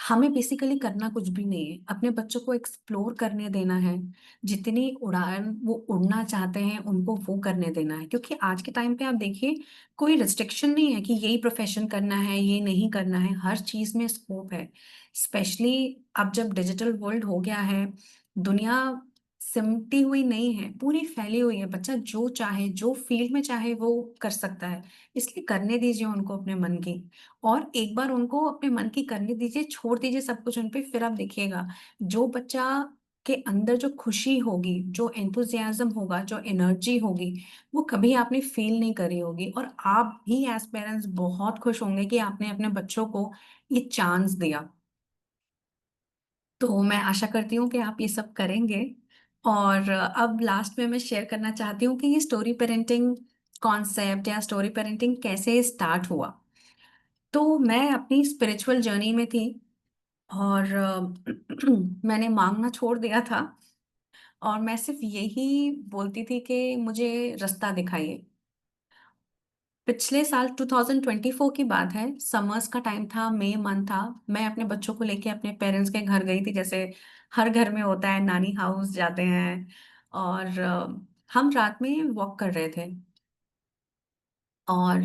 हमें बेसिकली करना कुछ भी नहीं है। अपने बच्चों को एक्सप्लोर करने देना है। जितनी उड़ान वो उड़ना चाहते हैं, उनको वो करने देना है। क्योंकि आज के टाइम पे आप देखिए, कोई रिस्ट्रिक्शन नहीं है कि यही प्रोफ़ेशन करना है, ये नहीं करना है। हर चीज़ में स्कोप है। स्पेशली अब जब डिजिटल वर्ल्ड हो गया है, दुनिया सिमटी हुई नहीं है, पूरी फैली हुई है। बच्चा जो चाहे, जो फ़ील्ड में चाहे, वो कर सकता है। इसलिए करने दीजिए उनको अपने मन की। और एक बार उनको अपने मन की करने दीजिए, छोड़ दीजिए सब कुछ उन पे, फिर आप देखिएगा, जो बच्चा के अंदर जो खुशी होगी, जो एंथुसियाज़्म होगा, जो एनर्जी होगी, वो कभी आपने फ़ील नहीं करी होगी और आप भी एज़ पेरेंट्स बहुत खुश होंगे कि आपने अपने बच्चों को ये चांस दिया। तो मैं आशा करती हूँ कि आप ये सब करेंगे और अब लास्ट में मैं शेयर करना चाहती हूँ कि ये स्टोरी पेरेंटिंग कॉन्सेप्ट या स्टोरी पेरेंटिंग कैसे स्टार्ट हुआ। तो मैं अपनी स्पिरिचुअल जर्नी में थी और मैंने माँगना छोड़ दिया था और मैं सिर्फ़ यही बोलती थी कि मुझे रास्ता दिखाइए। पिछले साल 2024 की बात है, समर्स का टाइम था, मई मंथ था। मैं अपने बच्चों को लेके अपने पेरेंट्स के घर गई थी, जैसे हर घर में होता है, नानी हाउस जाते हैं और हम रात में वॉक कर रहे थे। और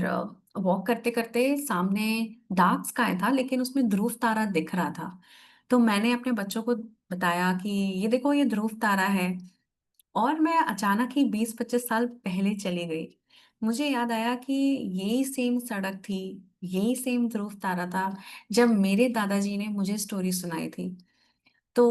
वॉक करते-करते सामने डार्क स्काई था लेकिन उसमें ध्रुव तारा दिख रहा था। तो मैंने अपने बच्चों को बताया कि ये देखो ये ध्रुव तारा है और मैं अचानक ही 20-25 साल पहले चली गई। मुझे याद आया कि यही सेम सड़क थी, यही सेम ध्रुव तारा था जब मेरे दादाजी ने मुझे स्टोरी सुनाई थी। तो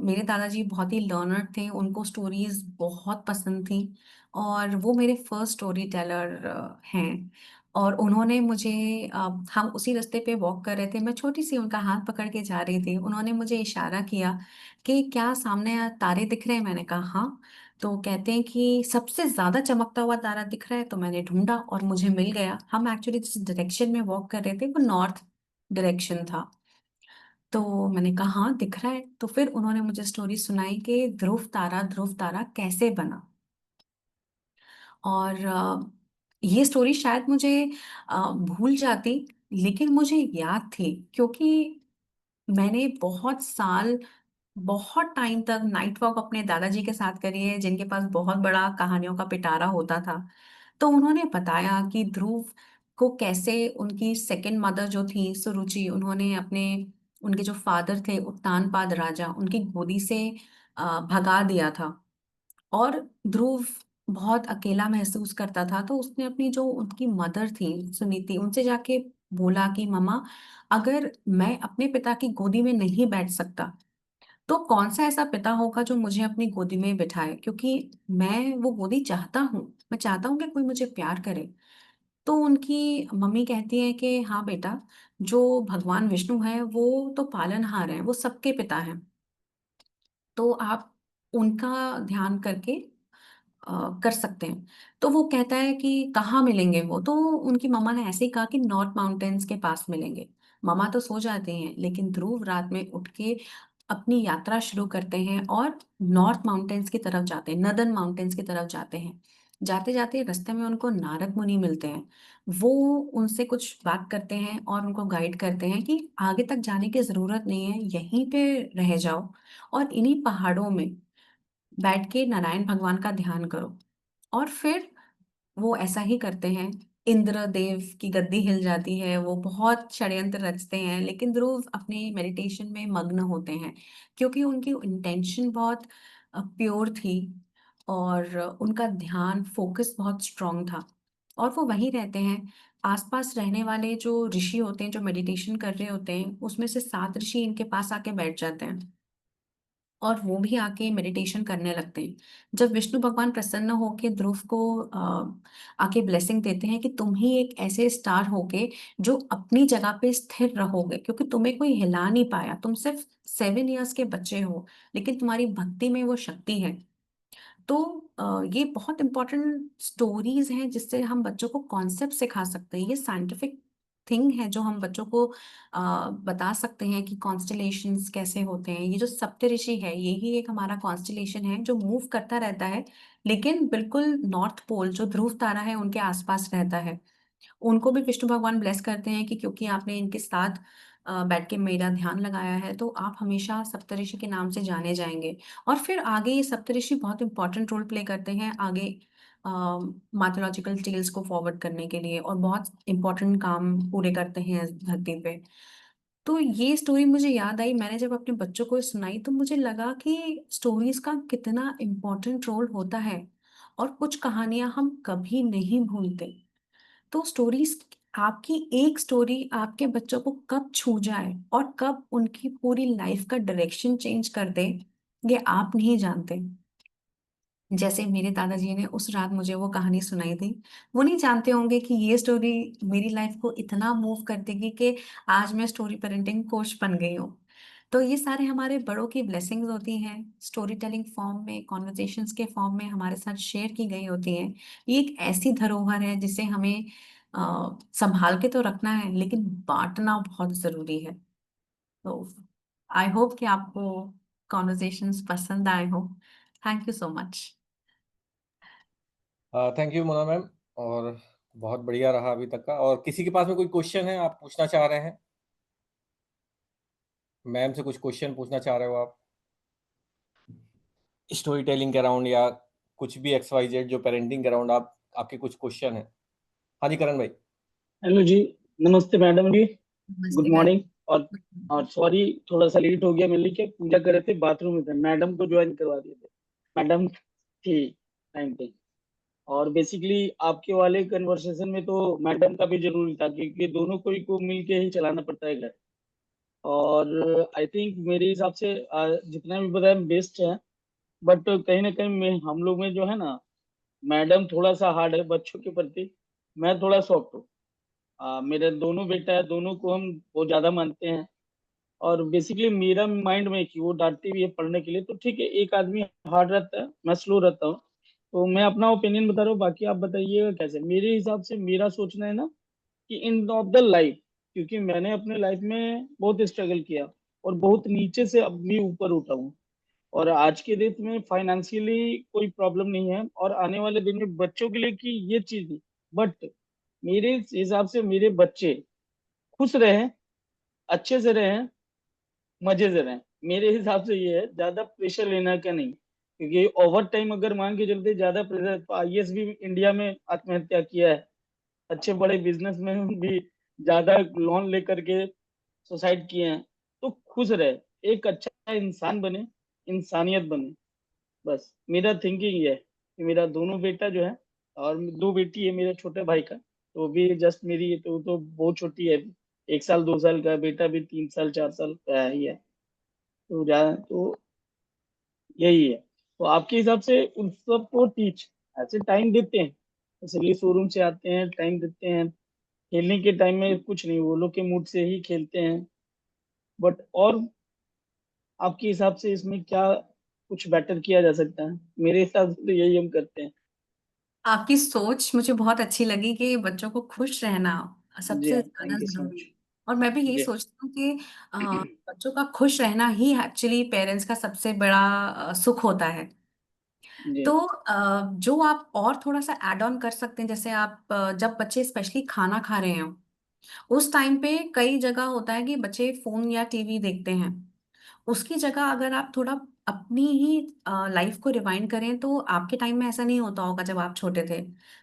मेरे दादाजी बहुत ही लर्नर थे, उनको स्टोरीज़ बहुत पसंद थी और वो मेरे फर्स्ट स्टोरी टेलर हैं। और उन्होंने मुझे हम उसी रास्ते पे वॉक कर रहे थे, मैं छोटी-सी उनका हाथ पकड़ के जा रही थी। उन्होंने मुझे इशारा किया कि क्या सामने तारे दिख रहे हैं? मैंने कहा हाँ। तो कहते हैं कि सबसे ज़्यादा चमकता हुआ तारा दिख रहा है, तो मैंने ढूँढा और मुझे मिल गया। हम एक्चुअली जिस डायरेक्शन में वॉक कर रहे थे वो नॉर्थ डायरेक्शन था। तो मैंने कहा हाँ, दिख रहा है। तो फिर उन्होंने मुझे स्टोरी सुनाई कि ध्रुव तारा कैसे बना। और ये स्टोरी शायद मुझे भूल जाती, लेकिन मुझे याद थी क्योंकि मैंने बहुत साल, बहुत टाइम तक नाइट वॉक अपने दादाजी के साथ करी है, जिनके पास बहुत बड़ा कहानियों का पिटारा होता था। तो उन्होंने बताया कि ध्रुव को कैसे उनकी सेकंड मदर जो थी सुरुचि, उन्होंने अपने, उनके जो फादर थे उत्तानपाद राजा, उनकी गोदी से भगा दिया था। और ध्रुव बहुत अकेला महसूस करता था, तो उसने अपनी जो उनकी मदर थी सुनीति, उनसे जाके बोला कि मम्मा, अगर मैं अपने पिता की गोदी में नहीं बैठ सकता तो कौन सा ऐसा पिता होगा जो मुझे अपनी गोदी में बिठाए, क्योंकि मैं वो गोदी चाहता हूँ, मैं चाहता हूँ कि कोई मुझे प्यार करे। तो उनकी मम्मी कहती है कि हाँ बेटा, जो भगवान विष्णु है वो तो पालनहार है, वो सबके पिता हैं, तो आप उनका ध्यान करके कर सकते हैं। तो वो कहता है कि कहाँ मिलेंगे वो, तो उनकी मम्मा ने ऐसे ही कहा कि नॉर्थ माउंटेन्स के पास मिलेंगे। मम्मा तो सो जाते हैं, लेकिन ध्रुव रात में उठ के अपनी यात्रा शुरू करते हैं और नॉर्थ माउंटेन्स की तरफ जाते हैं, नदर्न माउंटेन्स की तरफ जाते हैं। जाते जाते रास्ते में उनको नारद मुनि मिलते हैं। वो उनसे कुछ बात करते हैं और उनको गाइड करते हैं कि आगे तक जाने की जरूरत नहीं है, यहीं पे रह जाओ और इन्हीं पहाड़ों में बैठ के नारायण भगवान का ध्यान करो। और फिर वो ऐसा ही करते हैं। इंद्रदेव की गद्दी हिल जाती है, वो बहुत षड्यंत्र रचते हैं, लेकिन ध्रुव अपने मेडिटेशन में मग्न होते हैं, क्योंकि उनकी इंटेंशन बहुत प्योर थी और उनका ध्यान फोकस बहुत स्ट्रांग था। और वो वहीं रहते हैं। आसपास रहने वाले जो ऋषि होते हैं, जो मेडिटेशन कर रहे होते हैं, उसमें से 7 ऋषि इनके पास आके बैठ जाते हैं और वो भी आके मेडिटेशन करने लगते हैं। जब विष्णु भगवान प्रसन्न होके ध्रुव को आके ब्लेसिंग देते हैं कि तुम ही एक ऐसे स्टार होगे जो अपनी जगह पे स्थिर रहोगे, क्योंकि तुम्हें कोई हिला नहीं पाया, तुम सिर्फ 7 इयर्स के बच्चे हो, लेकिन तुम्हारी भक्ति में वो शक्ति है। तो ये बहुत इंपॉर्टेंट स्टोरीज हैं जिससे हम बच्चों को कॉन्सेप्ट सिखा सकते हैं। ये साइंटिफिक थिंग है जो हम बच्चों को बता सकते हैं कि कॉन्स्टलेशंस कैसे होते हैं। ये जो सप्तऋषि है, यही एक हमारा कॉन्स्टलेशन है जो मूव करता रहता है, लेकिन बिल्कुल नॉर्थ पोल जो ध्रुव तारा है उनके आसपास रहता है। उनको भी विष्णु भगवान ब्लेस करते हैं कि क्योंकि आपने इनके साथ बैठ के मेरा ध्यान लगाया है, तो आप हमेशा सप्तऋषि के नाम से जाने जाएंगे। और फिर आगे ये सप्तऋषि बहुत इंपॉर्टेंट रोल प्ले करते हैं आगे माइथोलॉजिकल टेल्स को फॉरवर्ड करने के लिए, और बहुत इंपॉर्टेंट काम पूरे करते हैं इस धरती पे। तो ये स्टोरी मुझे याद आई, मैंने जब अपने बच्चों को सुनाई तो मुझे लगा कि स्टोरीज का कितना इम्पोर्टेंट रोल होता है, और कुछ कहानियां हम कभी नहीं भूलते। तो स्टोरीज, आपकी एक स्टोरी आपके बच्चों को कब छू जाए और कब उनकी पूरी लाइफ का डायरेक्शन चेंज कर दे, ये आप नहीं जानते। जैसे मेरे दादाजी ने उस रात मुझे वो कहानी सुनाई थी, वो नहीं जानते होंगे कि ये स्टोरी मेरी लाइफ को इतना मूव कर देगी कि आज मैं स्टोरी पेरेंटिंग कोच बन गई हूँ। तो ये सारे हमारे बड़ों की ब्लेसिंग्स होती हैं, स्टोरी टेलिंग फॉर्म में, कॉन्वर्जेशंस के फॉर्म में हमारे साथ शेयर की गई होती हैं। ये एक ऐसी धरोहर है जिसे हमें संभाल के तो रखना है, लेकिन बांटना बहुत जरूरी है। तो आई होप कि आपको कॉन्वर्जेशंस पसंद आए हो। Thank you so much. Thank you Mona ma'am. और बहुत बढ़िया रहा अभी तक का। और किसी के पास में कोई क्वेश्चन है आप पूछना चाह रहे हैं? मैम से कुछ क्वेश्चन पूछना चाह रहे हो आप स्टोरी टेलिंग के अराउंड, या कुछ भी एक्स वाई जेड जो पेरेंटिंग के अराउंड आप आपके कुछ क्वेश्चन है? हाँ जी करण भाई। हेलो जी। नमस्ते मैडम जी। गुड नमस्ते मैम। मॉर्निंग। और सॉरी, थोड़ा सा लेट हो गया। मेरे लिए पूजा कर रहे थे, बाथरूम में थे, मैडम को ज्वाइन करवा दिए थे। मैडम थी टाइम पे। और बेसिकली आपके वाले कन्वर्सेशन में तो मैडम का भी जरूरी था, क्योंकि दोनों को मिल के ही चलाना पड़ता है घर। और आई थिंक मेरे हिसाब से जितना भी बताया बेस्ट है। बट कहीं ना कहीं हम लोग में जो है ना, मैडम थोड़ा सा हार्ड है बच्चों के प्रति। मैं थोड़ा सॉफ्ट हूँ। मेरे दोनों बेटा है, दोनों को हम बहुत ज्यादा मानते हैं। और बेसिकली मेरा माइंड में कि वो डांटती भी है पढ़ने के लिए, तो ठीक है, एक आदमी हार्ड रहता है, मैं स्लो रहता हूँ। तो मैं अपना ओपिनियन बता रहा हूँ, बाकी आप बताइएगा कैसे। मेरे हिसाब से मेरा सोचना है ना कि इन ऑफ द लाइफ, क्योंकि मैंने अपने लाइफ में बहुत स्ट्रगल किया और बहुत नीचे से अब भी ऊपर उठा हूँ। और आज के डेट में फाइनेंशियली कोई प्रॉब्लम नहीं है, और आने वाले दिन में बच्चों के लिए कि ये चीज नहीं। बट मेरे हिसाब से मेरे बच्चे खुश रहे, अच्छे से रहे, मजे से रहें। मेरे हिसाब से ये है, ज्यादा प्रेशर लेना का नहीं, क्योंकि ओवर टाइम अगर मान के चलते ज्यादा प्रेशर, तो आईएएस भी इंडिया में आत्महत्या किया है, अच्छे बड़े बिजनेसमैन भी ज्यादा लोन लेकर के सुसाइड किए हैं। तो खुश रहे, एक अच्छा इंसान बने, इंसानियत बने, बस मेरा थिंकिंग ये है कि मेरा दोनों बेटा जो है, और दो बेटी है मेरे छोटे भाई का, तो वो भी जस्ट मेरी, तो बहुत छोटी है, 1 साल 2 साल का, बेटा भी 3 साल 4 साल का ही है। तो यही है। तो आपके हिसाब से उन सबको टीच, ऐसे टाइम देते हैं, इसलिए शोरूम से आते हैं टाइम देते हैं, खेलने के टाइम में कुछ नहीं, वो लोग के मूड से ही खेलते हैं। बट और आपके हिसाब से इसमें क्या कुछ बेटर किया जा सकता है? मेरे हिसाब से तो यही हम करते हैं। आपकी सोच मुझे बहुत अच्छी लगी कि बच्चों को खुश रहना जी सबसे हाँ, ज्यादा थैंक यू सो जरूरी मच। है। और मैं भी यही जी। सोचती हूँ कि बच्चों का खुश रहना ही एक्चुअली पेरेंट्स का सबसे बड़ा सुख होता है। जी। तो जो आप और थोड़ा सा ऐड ऑन कर सकते हैं, जैसे आप जब बच्चे स्पेशली खाना खा रहे हो उस टाइम पे कई जगह होता है कि बच्चे फोन या टीवी देखते हैं। उसकी जगह अगर आप थोड़ा अपनी ही लाइफ को रिवाइंड करें, तो आपके टाइम में ऐसा नहीं होता होगा जब आप छोटे थे।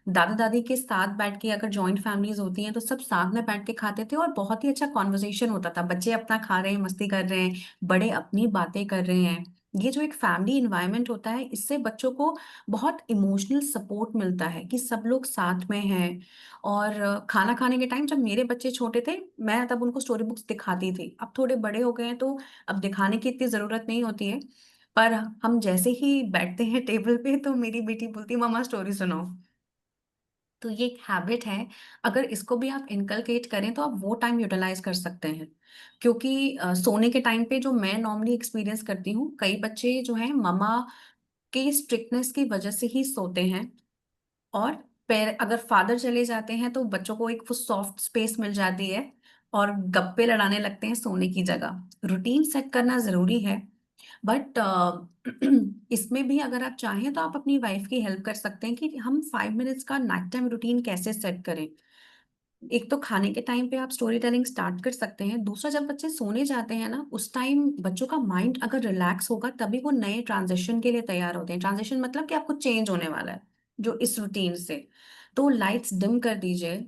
दादा दादी के साथ बैठ के, अगर जॉइंट फैमिलीज होती हैं तो सब साथ में बैठ के खाते थे और बहुत ही अच्छा कॉन्वर्सेशन होता था। बच्चे अपना खा रहे हैं, मस्ती कर रहे हैं, बड़े अपनी बातें कर रहे हैं। ये जो एक फैमिली इन्वायरमेंट होता है, इससे बच्चों को बहुत इमोशनल सपोर्ट मिलता है कि सब लोग साथ में हैं। और खाना खाने के टाइम जब मेरे बच्चे छोटे थे, मैं तब उनको स्टोरी बुक्स दिखाती थी। अब थोड़े बड़े हो गए हैं तो अब दिखाने की इतनी जरूरत नहीं होती है। पर हम जैसे ही बैठते हैं टेबल पे तो मेरी बेटी बोलती है, मम्मा स्टोरी सुनाओ। तो ये एक हैबिट है। अगर इसको भी आप इनकलकेट करें तो आप वो टाइम यूटिलाइज कर सकते हैं। क्योंकि सोने के टाइम पे जो मैं नॉर्मली एक्सपीरियंस करती हूँ, कई बच्चे जो हैं मम्मा के स्ट्रिक्टनेस की वजह से ही सोते हैं। और पेर अगर फादर चले जाते हैं तो बच्चों को एक वो सॉफ्ट स्पेस मिल जाती है और गप्पे लड़ाने लगते हैं सोने की जगह। रूटीन सेट करना जरूरी है। बट इसमें भी अगर आप चाहें तो आप अपनी वाइफ की हेल्प कर सकते हैं कि हम 5 मिनट्स का नाइट टाइम रूटीन कैसे सेट करें। एक तो खाने के टाइम पे आप स्टोरी टेलिंग स्टार्ट कर सकते हैं। दूसरा, जब बच्चे सोने जाते हैं ना, उस टाइम बच्चों का माइंड अगर रिलैक्स होगा तभी वो नए ट्रांजिशन के लिए तैयार होते हैं। ट्रांजिशन मतलब कि आपको चेंज होने वाला है जो इस रूटीन से। तो लाइट्स डिम कर दीजिए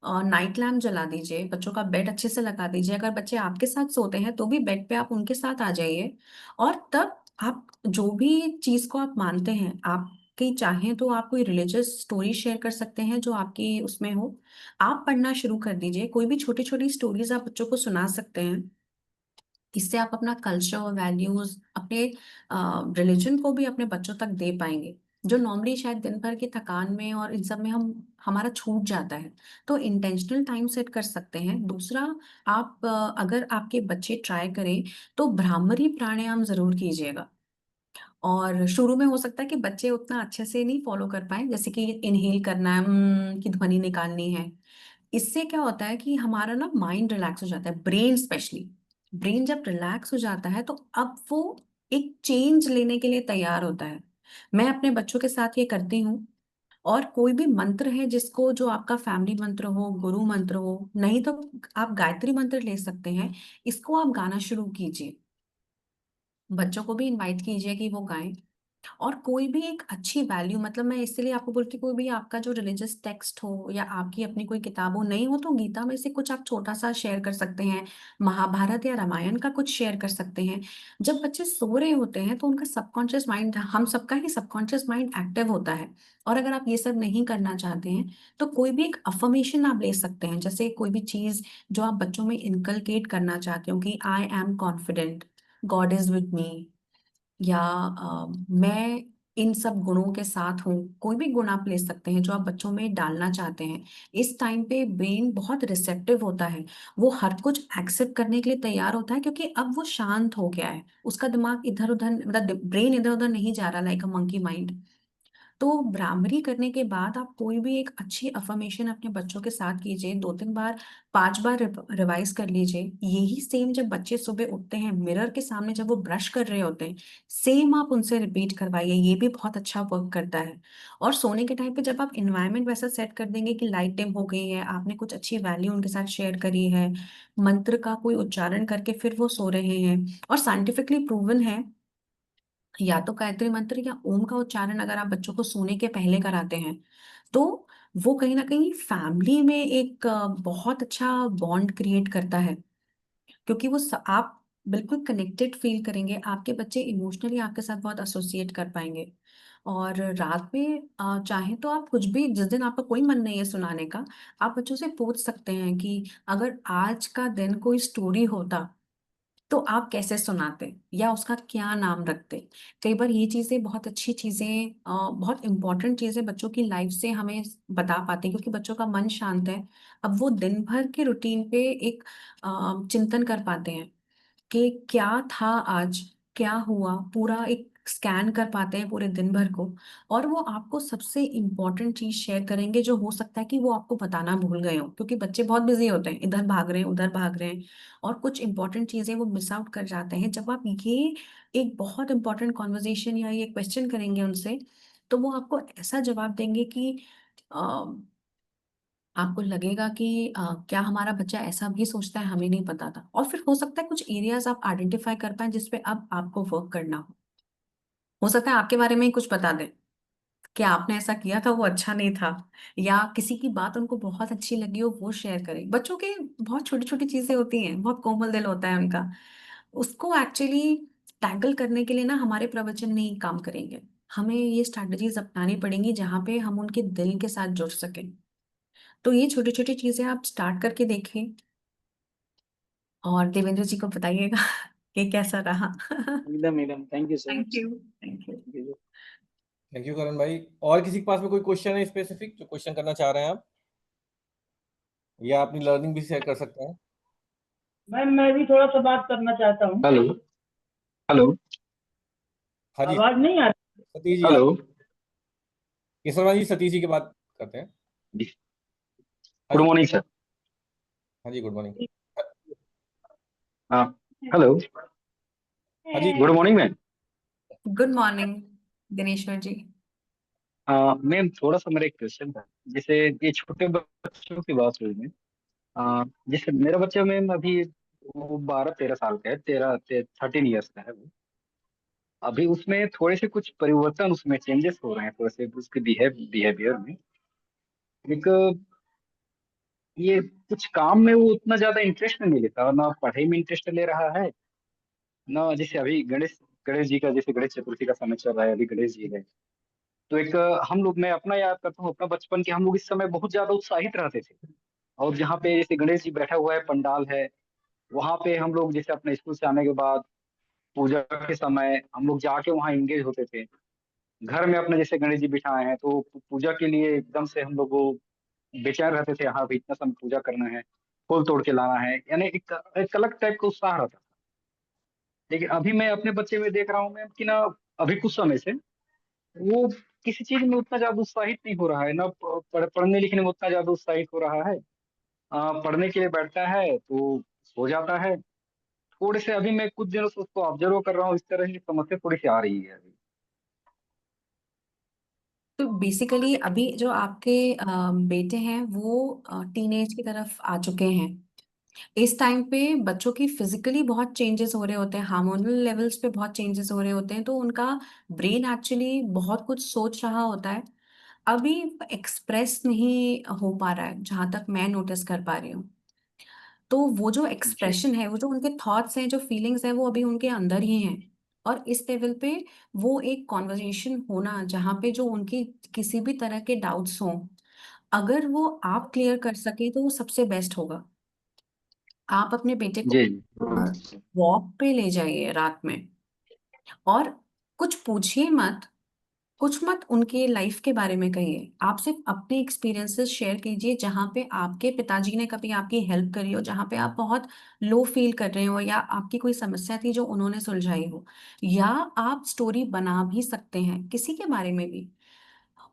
और नाइट लैम्प जला दीजिए, बच्चों का बेड अच्छे से लगा दीजिए। अगर बच्चे आपके साथ सोते हैं तो भी बेड पे आप उनके साथ आ जाइए। और तब आप जो भी चीज को आप मानते हैं, आप की चाहें तो आप कोई रिलीजियस स्टोरी शेयर कर सकते हैं जो आपकी उसमें हो। आप पढ़ना शुरू कर दीजिए, कोई भी छोटी छोटी स्टोरीज आप बच्चों को सुना सकते हैं। इससे आप अपना कल्चर, वैल्यूज, अपने रिलीजन को भी अपने बच्चों तक दे पाएंगे, जो नॉर्मली शायद दिन भर की थकान में और इन सब में हम हमारा छूट जाता है। तो इंटेंशनल टाइम सेट कर सकते हैं। दूसरा, आप अगर आपके बच्चे ट्राई करें तो भ्रामरी प्राणायाम जरूर कीजिएगा। और शुरू में हो सकता है कि बच्चे उतना अच्छे से नहीं फॉलो कर पाए, जैसे कि इनहेल करना है, की ध्वनि निकालनी है। इससे क्या होता है कि हमारा ना माइंड रिलैक्स हो जाता है, ब्रेन स्पेशली। ब्रेन जब रिलैक्स हो जाता है तो अब वो एक चेंज लेने के लिए तैयार होता है। मैं अपने बच्चों के साथ ये करती हूँ। और कोई भी मंत्र है जिसको, जो आपका फैमिली मंत्र हो, गुरु मंत्र हो, नहीं तो आप गायत्री मंत्र ले सकते हैं। इसको आप गाना शुरू कीजिए, बच्चों को भी इनवाइट कीजिए कि वो गाएं। और कोई भी एक अच्छी वैल्यू, मतलब मैं इसलिए आपको बोलती हूँ, कोई भी आपका जो रिलीजियस टेक्स्ट हो या आपकी अपनी कोई किताब हो, नहीं हो तो गीता में से कुछ आप छोटा सा शेयर कर सकते हैं। महाभारत या रामायण का कुछ शेयर कर सकते हैं। जब बच्चे सो रहे होते हैं तो उनका सबकॉन्शियस माइंड, हम सबका ही सबकॉन्शियस माइंड एक्टिव होता है। और अगर आप ये सब नहीं करना चाहते हैं तो कोई भी एक अफर्मेशन आप ले सकते हैं। जैसे कोई भी चीज जो आप बच्चों में इनकलकेट करना चाहते हो कि I am confident, God is with me, या मैं इन सब गुणों के साथ हूँ। कोई भी गुण आप ले सकते हैं जो आप बच्चों में डालना चाहते हैं। इस टाइम पे ब्रेन बहुत रिसेप्टिव होता है, वो हर कुछ एक्सेप्ट करने के लिए तैयार होता है, क्योंकि अब वो शांत हो गया है। उसका दिमाग इधर उधर, मतलब ब्रेन इधर उधर नहीं जा रहा लाइक अ मंकी माइंड। तो भ्रामरी करने के बाद आप कोई भी एक अच्छी अफ़र्मेशन अपने बच्चों के साथ कीजिए, 2-3 बार, 5 बार रिवाइज़ कर लीजिए। यही सेम जब बच्चे सुबह उठते हैं, मिरर के सामने जब वो ब्रश कर रहे होते हैं, सेम आप उनसे रिपीट करवाइए, ये भी बहुत अच्छा वर्क करता है। और सोने के टाइम पे जब आप एनवायरनमेंट वैसा सेट कर देंगे कि लाइट डिम हो गई है, आपने कुछ अच्छी वैल्यू उनके साथ शेयर करी है, मंत्र का कोई उच्चारण करके फिर वो सो रहे हैं, और साइंटिफिकली प्रूवन है, या तो गायत्री मंत्र या ओम का उच्चारण अगर आप बच्चों को सोने के पहले कराते हैं, तो वो कहीं न कहीं फैमिली में एक बहुत अच्छा बॉन्ड क्रिएट करता है। क्योंकि वो स आप बिल्कुल कनेक्टेड फ़ील करेंगे, आपके बच्चे इमोशनली आपके साथ बहुत एसोसिएट कर पाएँगे। और रात में चाहें तो आप कुछ भी, जिस दिन आपका कोई मन नहीं है सुनाने का, आप बच्चों से पूछ सकते हैं कि अगर आज का दिन कोई स्टोरी होता, तो आप कैसे सुनाते या उसका क्या नाम रखते? कई बार ये चीज़ें बहुत अच्छी चीज़ें, बहुत इम्पोर्टेंट चीज़ें बच्चों की लाइफ से हमें बता पाते हैं, क्योंकि बच्चों का मन शांत है। अब वो दिन भर के रूटीन पे एक चिंतन कर पाते हैं कि क्या था आज, क्या हुआ, पूरा एक स्कैन कर पाते हैं पूरे दिन भर को, और वो आपको सबसे इम्पोर्टेंट चीज़ शेयर करेंगे, जो हो सकता है कि वो आपको बताना भूल गए हों, क्योंकि बच्चे बहुत बिज़ी होते हैं, इधर भाग रहे हैं, उधर भाग रहे हैं, और कुछ इम्पोर्टेंट चीज़ें वो मिस आउट कर जाते हैं। जब आप ये एक बहुत इम्पोर्टेंट कन्वर्सेशन या ये क्वेश्चन करेंगे उनसे, तो वो आपको ऐसा जवाब देंगे कि अ आपको लगेगा कि क्या हमारा बच्चा ऐसा भी सोचता है, हमें नहीं पता था। और फिर हो सकता है कुछ एरियाज़ आप आइडेंटिफ़ाई कर पाएँ जिस पे अब आपको वर्क करना हो। हो सकता है आपके बारे में ही कुछ बता दें, कि आपने ऐसा किया था वो अच्छा नहीं था, या किसी की बात उनको बहुत अच्छी लगी हो वो शेयर करें। बच्चों के बहुत छोटी-छोटी चीज़ें होती हैं, बहुत कोमल दिल होता है उनका। उसको एक्चुअली टैकल करने के लिए ना हमारे प्रवचन नहीं काम करेंगे। हमें ये स्ट्रैटेजीज़ अपनानी पड़ेंगी जहाँ पे हम उनके दिल के साथ जुड़ सकें। तो ये छोटी-छोटी चीज़ें आप स्टार्ट करके देखें, और देवेंद्र जी को बताइएगा कि कैसा रहा। एकदम एकदम, thank you so thank much. You, thank you. Thank you Karan भाई। और किसी के पास में कोई क्वेश्चन है स्पेसिफिक जो क्वेश्चन करना चाह रहे हैं आप, या अपनी लर्निंग भी शेयर कर सकते हैं? मैम मैं भी थोड़ा सा बात करना चाहता हूँ। हेलो। हेलो। हाँ जी, आवाज नहीं आ रही? सतीश जी हेलो। आप, किशोर जी सतीश जी की बात करते हैं। हाँ गुड जी, मॉर्निंग सर। हाँ जी, गुड मॉर्निंग। हाँ। हेलो। हाँ जी, good morning ma'am. Good morning Dineshwar ji. Ma'am थोड़ा सा मेरा एक क्वेश्चन था। जैसे ये छोटे बच्चों की बात हुई में, जैसे मेरा बच्चा मैम अभी वो 12-13 साल का है, 13 13 ईयर्स का है वो। अभी उसमें थोड़े से कुछ परिवर्तन, उसमें चेंजेस हो रहे हैं थोड़े से उसके बिहेवियर में। एक ये कुछ काम में वो उतना ज्यादा इंटरेस्ट नहीं लेता, और ना पढ़ाई में इंटरेस्ट ले रहा है, ना जैसे अभी गणेश गणेश जी का, जैसे गणेश चतुर्थी का समय चल रहा है, अभी गणेश जी है। तो एक हम लोग, मैं अपना याद करता हूँ अपना बचपन के, हम लोग इस समय बहुत ज्यादा उत्साहित रहते थे। और जहाँ पे जैसे गणेश जी बैठा हुआ है, पंडाल है, वहां पे हम लोग जैसे अपने स्कूल से आने के बाद पूजा के समय हम लोग जाके वहाँ एंगेज होते थे। घर में अपने जैसे गणेश जी बिठाए हैं तो पूजा के लिए एकदम से हम लोग वो बेचैन रहते थे, हाँ भाई इतना समय पूजा करना है, फूल तोड़ के लाना है, यानी एक अलग टाइप का उत्साह रहता था। लेकिन अभी मैं अपने बच्चे में देख रहा हूँ मैम कि ना, अभी कुछ समय से वो किसी चीज में उतना ज्यादा उत्साहित नहीं हो रहा है ना, पढ़ने लिखने में उतना ज्यादा उत्साहित हो रहा है। पढ़ने के लिए बैठता है तो सो जाता है। थोड़े से अभी मैं कुछ दिनों से उसको ऑब्जर्व कर रहा हूँ, इस तरह की समस्या थोड़ी सी आ रही है अभी। तो बेसिकली अभी जो आपके बेटे हैं वो टीनेज की तरफ आ चुके हैं। इस टाइम पे बच्चों की फिजिकली बहुत चेंजेस हो रहे होते हैं, हार्मोनल लेवल्स पे बहुत चेंजेस हो रहे होते हैं, तो उनका ब्रेन एक्चुअली बहुत कुछ सोच रहा होता है। अभी एक्सप्रेस नहीं हो पा रहा है, जहां तक मैं नोटिस कर पा रही हूँ। तो वो जो जी। एक्सप्रेशन है, वो जो उनके थॉट्स हैं, जो फीलिंग्स हैं, वो अभी उनके अंदर ही हैं। और इस लेवल पे वो एक कॉन्वर्जेशन होना, जहाँ पे जो उनकी किसी भी तरह के डाउट्स हों, अगर वो आप क्लियर कर सके तो वो सबसे बेस्ट होगा। आप अपने बेटे को जी। वॉक पे ले जाइए रात में, और कुछ पूछिए मत, कुछ मत उनके लाइफ के बारे में कहिए। आप सिर्फ अपने एक्सपीरियंसेस शेयर कीजिए, जहाँ पे आपके पिताजी ने कभी आपकी हेल्प करी हो, जहाँ पे आप बहुत लो फील कर रहे हो, या आपकी कोई समस्या थी जो उन्होंने सुलझाई हो। या आप स्टोरी बना भी सकते हैं किसी के बारे में भी।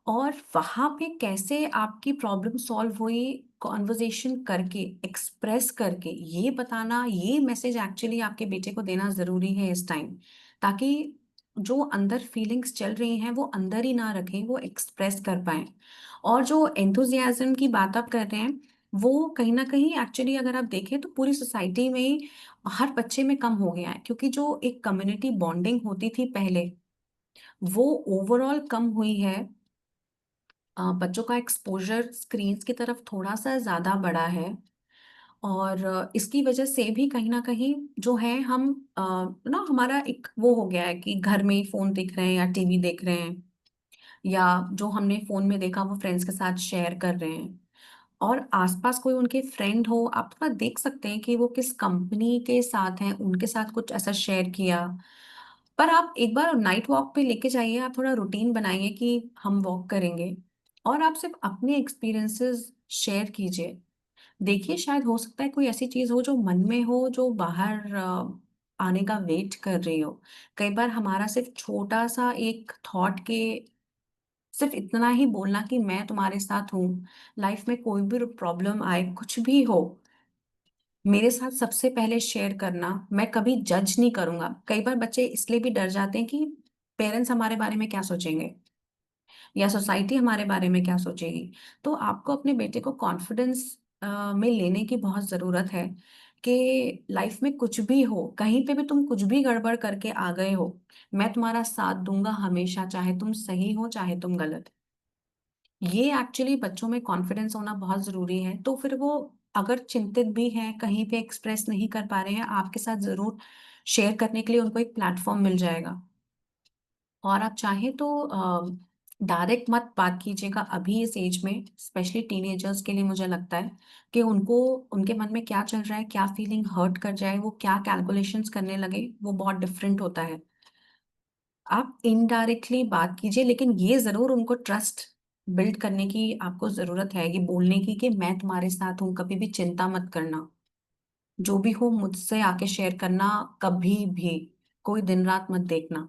और वहाँ पे कैसे आपकी प्रॉब्लम सॉल्व हुई, कॉन्वर्सेशन करके, एक्सप्रेस करके, ये बताना, ये मैसेज एक्चुअली आपके बेटे को देना ज़रूरी है इस टाइम, ताकि जो अंदर फीलिंग्स चल रही हैं वो अंदर ही ना रखें, वो एक्सप्रेस कर पाएँ। और जो एंथुसियाज़्म की बात आप कर रहे हैं, वो कहीं न कहीं एक्चुअली अगर आप देखें तो पूरी सोसाइटी में हर बच्चे में कम हो गया है, क्योंकि जो एक कम्युनिटी बॉन्डिंग होती थी पहले, वो ओवरऑल कम हुई है। बच्चों का एक्सपोज़र स्क्रीन्स की तरफ थोड़ा-सा ज़्यादा बढ़ा है, और इसकी वजह से भी कहीं न कहीं जो है हम ना हमारा एक वो हो गया है कि घर में ही फ़ोन देख रहे हैं या टीवी देख रहे हैं, या जो हमने फ़ोन में देखा वो फ्रेंड्स के साथ शेयर कर रहे हैं। और आस-पास कोई उनके फ्रेंड हो, आप थोड़ा देख सकते हैं कि वो किस कंपनी के साथ हैं, उनके साथ कुछ ऐसा शेयर किया। पर आप एक बार नाइट वॉक पे लेके जाइए, आप थोड़ा रूटीन बनाइए कि हम वॉक करेंगे, और आप सिर्फ़ अपने एक्सपीरियंसेस शेयर कीजिए। देखिए, शायद हो सकता है कोई ऐसी चीज़ हो जो मन में हो, जो बाहर आने का वेट कर रही हो। कई बार हमारा सिर्फ़ छोटा-सा एक थॉट के, सिर्फ़ इतना ही बोलना कि मैं तुम्हारे साथ हूँ, लाइफ़ में कोई भी प्रॉब्लम आए, कुछ भी हो, मेरे साथ सबसे पहले शेयर करना, मैं कभी जज नहीं करूँगा। कई बार बच्चे इसलिए भी डर जाते हैं कि पेरेंट्स हमारे बारे में क्या सोचेंगे? या सोसाइटी हमारे बारे में क्या सोचेगी? तो आपको अपने बेटे को कॉन्फिडेंस में लेने की बहुत ज़रूरत है कि लाइफ में कुछ भी हो, कहीं पे भी तुम कुछ भी गड़बड़ करके आ गए हो, मैं तुम्हारा साथ दूँगा हमेशा, चाहे तुम सही हो, चाहे तुम गलत। ये एक्चुअली बच्चों में कॉन्फिडेंस होना बहुत ज़रूरी है, तो फिर वो अगर चिंतित भी हैं, कहीं पे एक्सप्रेस नहीं कर पा रहे हैं, आपके साथ ज़रूर शेयर करने के लिए उनको एक प्लेटफ़ॉर्म मिल जाएगा। और आप चाहें तो डायरेक्ट मत बात कीजिएगा अभी इस एज में, स्पेशली टीनेजर्स के लिए मुझे लगता है कि उनको, उनके मन में क्या चल रहा है, क्या फीलिंग हर्ट कर जाए, वो क्या कैलकुलेशंस करने लगे, वो बहुत डिफरेंट होता है। आप इनडायरेक्टली बात कीजिए, लेकिन ये ज़रूर उनको ट्रस्ट बिल्ड करने की आपको ज़रूरत है, ये बोलने की कि मैं तुम्हारे साथ हूँ, कभी भी चिंता मत करना। जो भी हो मुझसे आके शेयर करना, कभी भी, कोई दिन-रात मत देखना।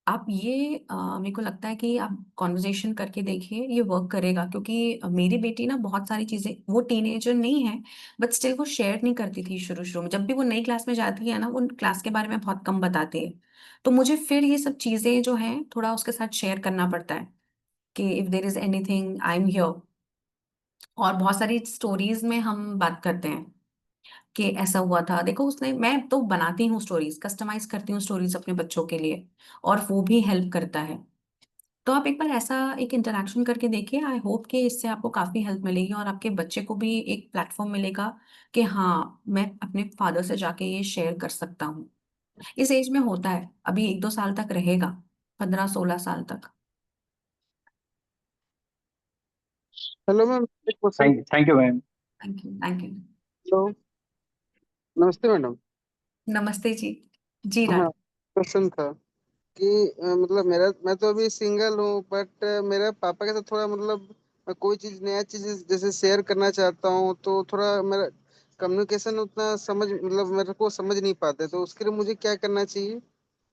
आप ये मेरे को लगता है कि आप कन्वर्सेशन करके देखिए, ये वर्क करेगा, क्योंकि मेरी बेटी ना बहुत सारी चीज़ें, वो टीनेजर नहीं है, बट स्टिल वो शेयर नहीं करती थी शुरू-शुरू में। जब भी वो नई क्लास में जाती है ना, वो क्लास के बारे में बहुत कम बताती है। तो मुझे फिर ये सब चीज़ें जो हैं, थोड़ा उसके साथ शेयर करना पड़ता है कि if there is anything I am here, और बहुत सारी स्टोरीज़ में हम बात करते हैं कि ऐसा हुआ था। देखो उसने, मैं तो बनाती हूँ स्टोरीज़, कस्टमाइज़ करती हूँ स्टोरीज़ अपने बच्चों के लिए, और वो भी हेल्प करता है। तो आप एक बार ऐसा एक इंटरैक्शन करके देखिए, आई होप कि इससे आपको काफ़ी हेल्प मिलेगी, और आपके बच्चे को भी एक प्लेटफ़ॉर्म मिलेगा कि हाँ, मैं अपने फादर से जाके ये शेयर कर सकता हूँ। इस एज में होता है, अभी 1-2 साल तक रहेगा, 15-16 साल तक। हेलो मैम, एक question. Thank you ma'am. Thank you, thank you. Hello, नमस्ते मैडम। नमस्ते जी। जी, हाँ, राज। क्वेश्चन था कि मतलब मेरा, मैं तो अभी सिंगल हूँ, बट मेरा पापा के साथ थोड़ा मतलब मैं कोई चीज़, नया चीज़ जैसे शेयर करना चाहता हूँ, तो थोड़ा मेरा कम्युनिकेशन उतना समझ, मतलब मेरे को समझ नहीं पाते, तो उसके लिए मुझे क्या करना चाहिए?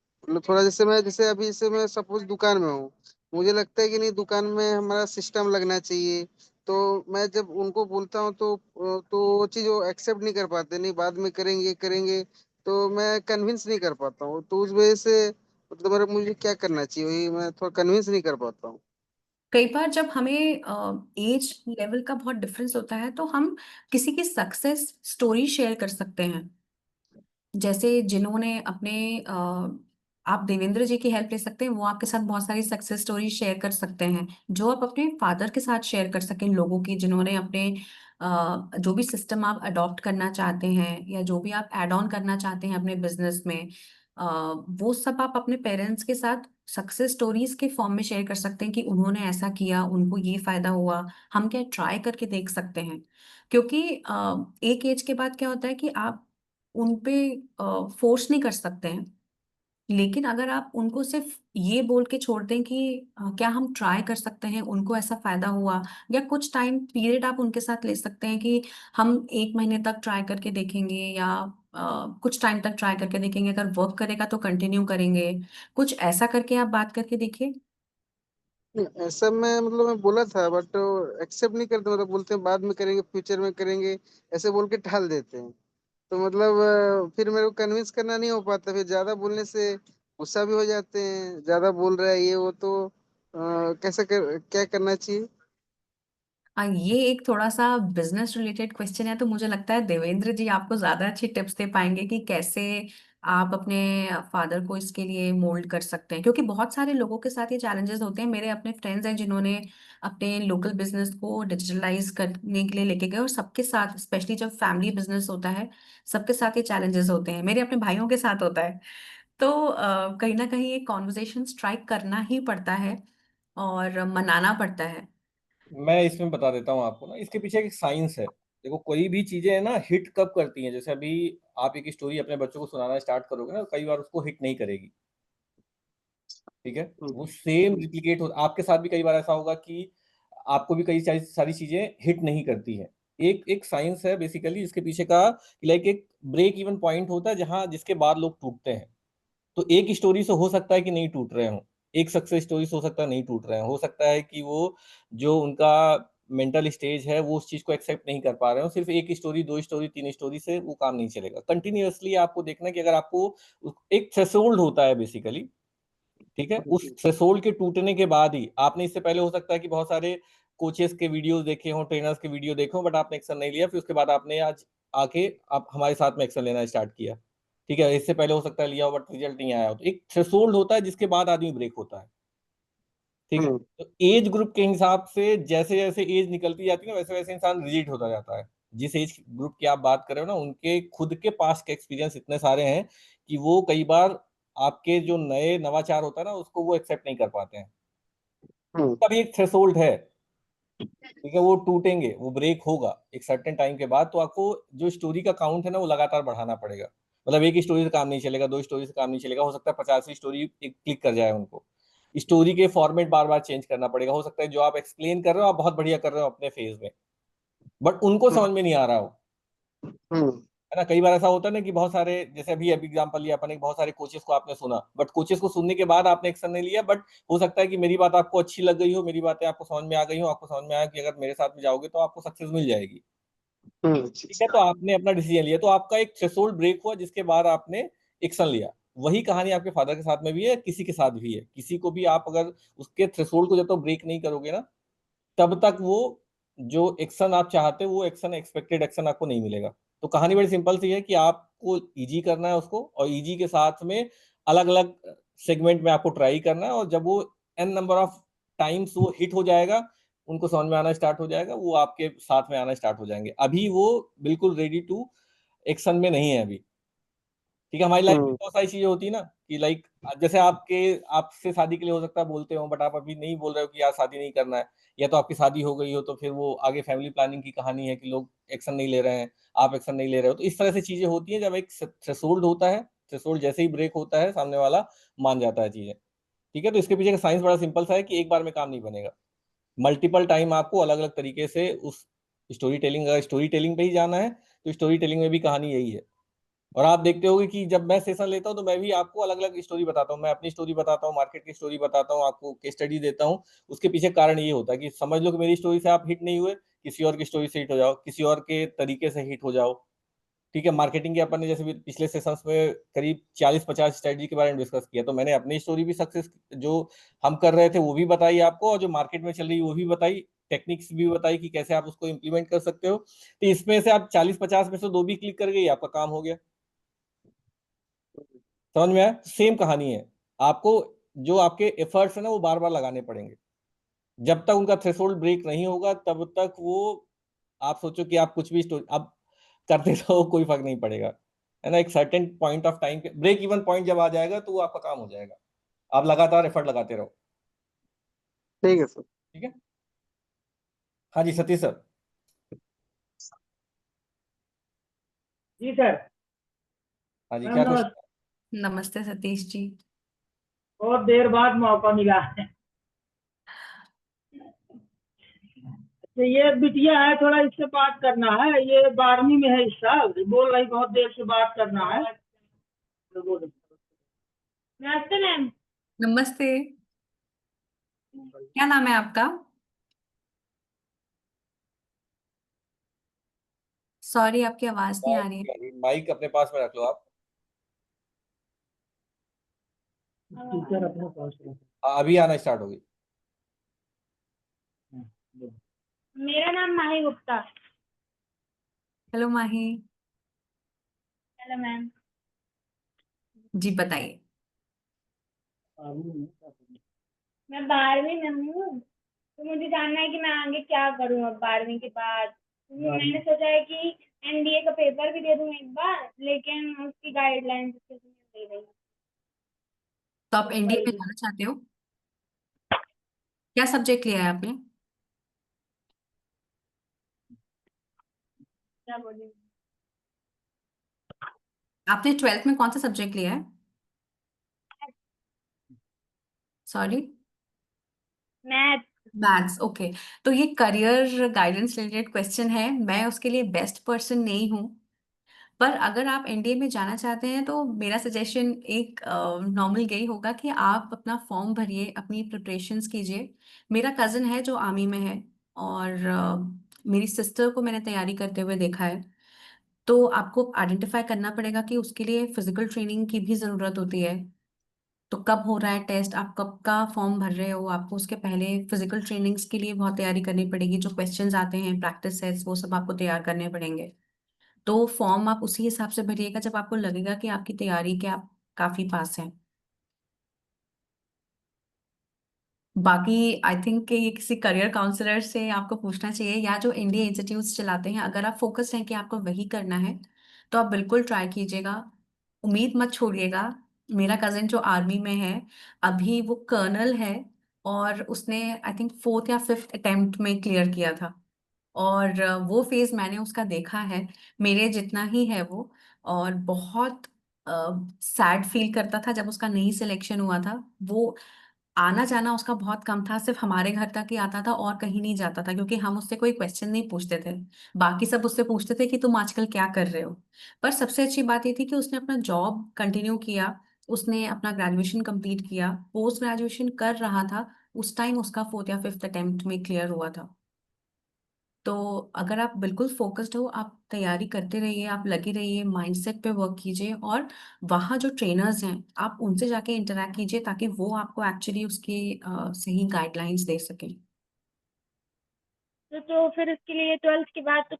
मतलब थोड़ा, जैसे मैं, जैसे अभी जैसे मैं सपोज दुकान में हूँ, मुझे लगता है कि नहीं, दुकान में हमारा सिस्टम लगना चाहिए, तो मैं जब उनको बोलता हूँ तो वो चीज़ वो एक्सेप्ट नहीं कर पाते, नहीं बाद में करेंगे करेंगे, तो मैं कन्विंस नहीं कर पाता हूँ, तो उस वजह से मतलब मेरा, मुझे क्या करना चाहिए, वही मैं थोड़ा कन्विंस नहीं कर पाता हूँ। कई बार जब हमें एज लेवल का बहुत डिफरेंस होता है, तो हम किसी की सक्सेस स्टोरी शेयर कर सकते हैं। जैसे जिन्होंने अपने आप देवेंद्र जी की हेल्प ले सकते हैं, वो आपके साथ बहुत सारी सक्सेस स्टोरी शेयर कर सकते हैं, जो आप अपने फादर के साथ शेयर कर सकें, लोगों की जिन्होंने अपने जो भी सिस्टम आप अडॉप्ट करना चाहते हैं, या जो भी आप ऐड ऑन करना चाहते हैं अपने बिजनेस में, अ, वो सब आप अपने पेरेंट्स के साथ सक्सेस स्टोरीज के फॉर्म में शेयर कर सकते हैं कि उन्होंने ऐसा किया, उनको ये फायदा हुआ, हम क्या ट्राई करके देख सकते हैं। क्योंकि एक एज के बाद क्या होता है कि आप उन पे फ़ोर्स नहीं कर सकते हैं। लेकिन अगर आप उनको सिर्फ़ ये बोल के छोड़ दें कि क्या हम ट्राई कर सकते हैं, उनको ऐसा फ़ायदा हुआ, या कुछ टाइम पीरियड आप उनके साथ ले सकते हैं कि हम 1 महीने तक ट्राई करके देखेंगे, या कुछ टाइम तक ट्राई करके देखेंगे, अगर वर्क करेगा तो कंटिन्यू करेंगे। कुछ ऐसा करके आप बात करके देखिए। नहीं, ऐसा मैं बोला था, बट एक्सेप्ट नहीं करते, मतलब बोलते हैं बाद में करेंगे, फ्यूचर में करेंगे, ऐसे बोल के टाल देते हैं। तो फिर मेरे को कन्विंस करना नहीं हो पाता, फिर ज्यादा बोलने से गुस्सा भी हो जाते हैं, ज्यादा बोल रहा है ये वो, तो क्या करना चाहिए? ये एक थोड़ा सा बिजनेस रिलेटेड क्वेश्चन है, तो मुझे लगता है देवेंद्र जी आपको ज्यादा अच्छी टिप्स दे पाएंगे कि कैसे आप अपने फादर को इसके लिए मोल्ड कर सकते हैं, क्योंकि बहुत सारे लोगों के साथ ये चैलेंजेस होते हैं। मेरे अपने फ्रेंड्स हैं जिन्होंने अपने लोकल बिजनेस को डिजिटलाइज करने के लिए लेके गए, और सबके साथ, स्पेशली जब फैमिली बिजनेस होता है, सबके साथ ये चैलेंजेस होते हैं। मेरे अपने भाइयों के साथ होता है। तो कहीं ना कहीं एक कॉन्वर्जेशन स्ट्राइक करना ही पड़ता है और मनाना पड़ता है। मैं इसमें बता देता हूँ आपको ना, इसके पीछे एक साइंस है। देखो, कोई भी चीजें है ना, हिट कब करती हैं। जैसे अभी आप एक स्टोरी अपने बच्चों को सुनाना स्टार्ट करोगे ना, कई बार उसको हिट नहीं करेगी, ठीक है। हम्म, वो सेम रिप्लिकेट हो, आपके साथ भी कई बार ऐसा होगा कि आपको भी कई सारी चीजें हिट नहीं करती हैं। एक एक साइंस है बेसिकली इसके पीछे का, लाइक एक ब्रेक इवन पॉइंट होता है जहां जिसके बाद लोग टूटते हैं। तो एक स्टोरी से हो सकता है कि नहीं टूट रहे हो, एक सक्सेस स्टोरी से हो सकता है नहीं टूट रहे हो सकता है कि वो जो उनका मेंटल स्टेज है वो उस चीज को एक्सेप्ट नहीं कर पा रहे हो। सिर्फ एक स्टोरी, दो स्टोरी, तीन स्टोरी से वो काम नहीं चलेगा। कंटिन्यूअसली आपको देखना है कि अगर आपको एक थ्रेशोल्ड होता है बेसिकली, ठीक है, उस थ्रेशोल्ड के टूटने के बाद ही आपने, इससे पहले हो सकता है कि बहुत सारे कोचेस के वीडियोस देखे हों, ट्रेनर्स के वीडियो देखे हों, बट आपने एक्शन नहीं लिया, फिर उसके बाद आपने आज आके आप हमारे साथ में एक्शन लेना स्टार्ट किया, ठीक है। इससे पहले हो सकता है लिया हो बट रिजल्ट नहीं आया हो। तो एक थ्रेशोल्ड होता है जिसके बाद आदमी ब्रेक होता है, ठीक है। हम्म, तो एज ग्रुप के हिसाब से जैसे जैसे एज निकलती जाती है ना, वैसे वैसे इंसान रिजिड होता जाता है। जिस एज ग्रुप की आप बात कर रहे हो ना, उनके खुद के पास के एक्सपीरियंस इतने सारे हैं कि वो कई बार आपके जो नए नवाचार होता है ना, उसको वो एक्सेप्ट नहीं कर पाते हैं। हम्म, उसका भी एक थ्रेशोल्ड है, ठीक है। वो टूटेंगे, वो ब्रेक होगा एक सर्टेन टाइम के बाद। तो आपको जो स्टोरी का काउंट है ना, वो लगातार बढ़ाना पड़ेगा। मतलब एक स्टोरी से काम नहीं चलेगा, दो स्टोरी से काम नहीं चलेगा, हो सकता है 50वीं स्टोरी एक क्लिक कर जाए उनको। स्टोरी के फॉर्मेट बार बार चेंज करना पड़ेगा। हो सकता है जो आप एक्सप्लेन कर रहे हो आप बहुत बढ़िया कर रहे हो अपने फेज में, बट उनको समझ में नहीं आ रहा हो, हम्म, है ना। कई बार ऐसा होता है ना कि बहुत सारे, जैसे अभी अभी एग्जांपल लिया अपन, बहुत सारे कोचेस को आपने सुना, बट कोचेस को सुनने के बाद आपने एक्शन नहीं लिया। बट हो सकता है कि मेरी बात आपको अच्छी लग गई हो, मेरी बातें आपको समझ में आ गई हो, आपको समझ में आया कि अगर मेरे साथ में जाओगे तो आपको सक्सेस मिल जाएगी, ठीक है। तो आपने अपना डिसीजन लिया, तो आपका एक थ्रेशोल्ड ब्रेक हुआ जिसके बाद आपने एक्शन लिया। वही कहानी आपके फादर के साथ में भी है, किसी के साथ भी है। किसी को भी आप अगर उसके थ्रेशोल्ड को जब तक ब्रेक नहीं करोगे ना, तब तक वो जो एक्शन आप चाहते हो वो एक्शन, एक्सपेक्टेड एक्शन आपको नहीं मिलेगा। तो कहानी बड़ी सिंपल सी है कि आपको इजी करना है उसको, और इजी के साथ में अलग अलग सेगमेंट में आपको ट्राई करना है। और जब वो एन नंबर ऑफ टाइम्स वो हिट हो जाएगा, उनको समझ में आना स्टार्ट हो जाएगा, वो आपके साथ में आना स्टार्ट हो जाएंगे। अभी वो बिल्कुल रेडी टू एक्शन में नहीं है अभी, ठीक है। हमारी लाइफ में हम्म, बहुत सारी चीजें होती है ना कि लाइक, जैसे आपसे शादी के लिए हो सकता है बोलते हो, बट आप अभी नहीं बोल रहे हो कि यार शादी नहीं करना है, या तो आपकी शादी हो गई हो तो फिर वो आगे फैमिली प्लानिंग की कहानी है कि लोग एक्शन नहीं ले रहे हैं, आप एक्शन नहीं ले रहे हो। तो इस तरह से चीजें होती हैं। जब एक थ्रेशोल्ड होता है, थ्रेशोल्ड जैसे ही ब्रेक होता है, सामने वाला मान जाता है चीजें, ठीक है। तो इसके पीछे का साइंस बड़ा सिंपल सा है कि एक बार में काम नहीं बनेगा। मल्टीपल टाइम आपको अलग अलग तरीके से उस स्टोरी टेलिंग, अगर स्टोरी टेलिंग पे ही जाना है तो स्टोरी टेलिंग में भी कहानी यही है। और आप देखते होगे कि जब मैं सेशन लेता हूँ तो मैं भी आपको अलग अलग स्टोरी बताता हूँ, मैं अपनी स्टोरी बताता हूँ, मार्केट की स्टोरी बताता हूँ, आपको केस स्टडी देता हूँ। उसके पीछे कारण ये होता है कि समझ लो कि मेरी स्टोरी से आप हिट नहीं हुए, किसी और की स्टोरी से हिट हो जाओ, किसी और के तरीके से हिट हो जाओ, ठीक है। मार्केटिंग के अपन ने जैसे भी पिछले सेशंस में करीब 40-50 स्ट्रेटजी के बारे में डिस्कस किया, तो मैंने अपनी स्टोरी भी सक्सेस जो हम कर रहे थे वो भी बताई आपको, और जो मार्केट में चल रही है वो भी बताई, टेक्निक्स भी बताई कि कैसे आप उसको इंप्लीमेंट कर सकते हो। तो इसमें से आप 40-50 में से दो भी क्लिक कर गई, आपका काम हो गया। समझ में आया? सेम कहानी है। आपको जो आपके एफर्ट्स है ना वो बार बार लगाने पड़ेंगे। जब तक उनका थ्रेशोल्ड ब्रेक नहीं होगा तब तक वो, आप सोचो कि आप कुछ भी स्टोरी अब करते रहो, कोई फर्क नहीं पड़ेगा, है ना। एक सर्टेन पॉइंट ऑफ टाइम के ब्रेक इवन पॉइंट जब आ जाएगा तो वो आपका काम हो जाएगा। आप लगातार एफर्ट लगाते रहो, ठीक है सर। ठीक है। हाँ जी सतीश सर। जी सर। हाँ जी, मैम क्या नमस्ते। क्वेश्चन? नमस्ते सतीश जी। बहुत देर बाद मौका मिला है। तो ये बिटिया है, थोड़ा इससे बात करना है, ये 12वीं में है इस साल, बोल रही बहुत देर से बात करना है। तो बोलो। नमस्ते मैम। नमस्ते। क्या नाम है आपका? सॉरी, आपकी आवाज नहीं आ रही है। माइक अपने पास में रख लो आप। टीचर अपने पास में। अभी आना स्टार्ट होगी। मेरा नाम Mahi Gupta. Hello Mahi. Hello ma'am. जी बताइए। मैं 12वीं में हूँ, तो मुझे जानना है कि मैं आगे क्या करूँ अब 12वीं के बाद। मैंने सोचा है कि एनडीए का पेपर भी दे दूँ एक बार, लेकिन उसकी गाइडलाइंस अच्छे से नहीं दे रही। तो आप एनडीए में जाना चाहते हो? क्या सब्जेक्ट लिया है आपने? क्या बोलूँ? आपने 12th में कौन सा सब्जेक्ट लिया है? सॉरी। मैथ। Maths, okay. तो ये करियर गाइडेंस रिलेटेड क्वेश्चन है, मैं उसके लिए बेस्ट पर्सन नहीं हूँ। पर अगर आप एनडीए में जाना चाहते हैं तो मेरा सजेशन एक नॉर्मल यही होगा कि आप अपना फॉर्म भरिए, अपनी प्रिपरेशंस कीजिए। मेरा कज़न है जो आर्मी में है, और मेरी सिस्टर को मैंने तैयारी करते हुए देखा है। तो आपको आइडेंटिफाई करना पड़ेगा कि उसके लिए फिजिकल ट्रेनिंग की भी ज़रूरत होती है। तो कब हो रहा है टेस्ट, आप कब का फॉर्म भर रहे हो, आपको उसके पहले फिजिकल ट्रेनिंग्स के लिए बहुत तैयारी करनी पड़ेगी। जो क्वेश्चंस आते हैं, प्रैक्टिस सेट्स, वो सब आपको तैयार करने पड़ेंगे। तो फॉर्म आप उसी हिसाब से भरिएगा जब आपको लगेगा कि आपकी तैयारी के आप काफी पास हैं। बाकी आई थिंक कि ये किसी करियर काउंसलर से आपको पूछना चाहिए, या जो इंडिया इंस्टीट्यूट्स चलाते हैं। अगर आप फोकस्ड हैं कि आपको वही करना है तो आप बिल्कुल ट्राई कीजिएगा, उम्मीद मत छोड़िएगा। मेरा कजिन जो आर्मी में है, अभी वो कर्नल है, और उसने आई थिंक 4th या 5th अटेम्प्ट में क्लियर किया था। और वो फेज मैंने उसका देखा है, मेरे जितना ही है वो। और बहुत सैड फील करता था जब उसका नहीं सिलेक्शन हुआ था। वो आना जाना उसका बहुत कम था, सिर्फ हमारे घर तक ही आता था और कहीं नहीं जाता था, क्योंकि हम उससे कोई क्वेश्चन नहीं पूछते थे। बाकी सब उससे पूछते थे कि तुम आजकल क्या कर रहे हो। पर सबसे अच्छी बात ये थी कि उसने अपना जॉब कंटिन्यू किया, उसने अपना ग्रेजुएशन कंप्लीट किया, पोस्ट ग्रेजुएशन कर रहा था। उस टाइम उसका 4th या 5th अटेम्प्ट में क्लियर हुआ था। तो अगर आप बिल्कुल फोकस्ड हो, आप तैयारी करते रहिए, आप लगे रहिए, माइंडसेट पे वर्क कीजिए, और वहाँ जो ट्रेनर्स हैं आप उनसे जाके इंटरेक्ट कीजिए, ताकि वो आपको एक्चुअली उसकी सही गाइडलाइंस दे सकें। तो फिर उसके लिए 12th के बाद तो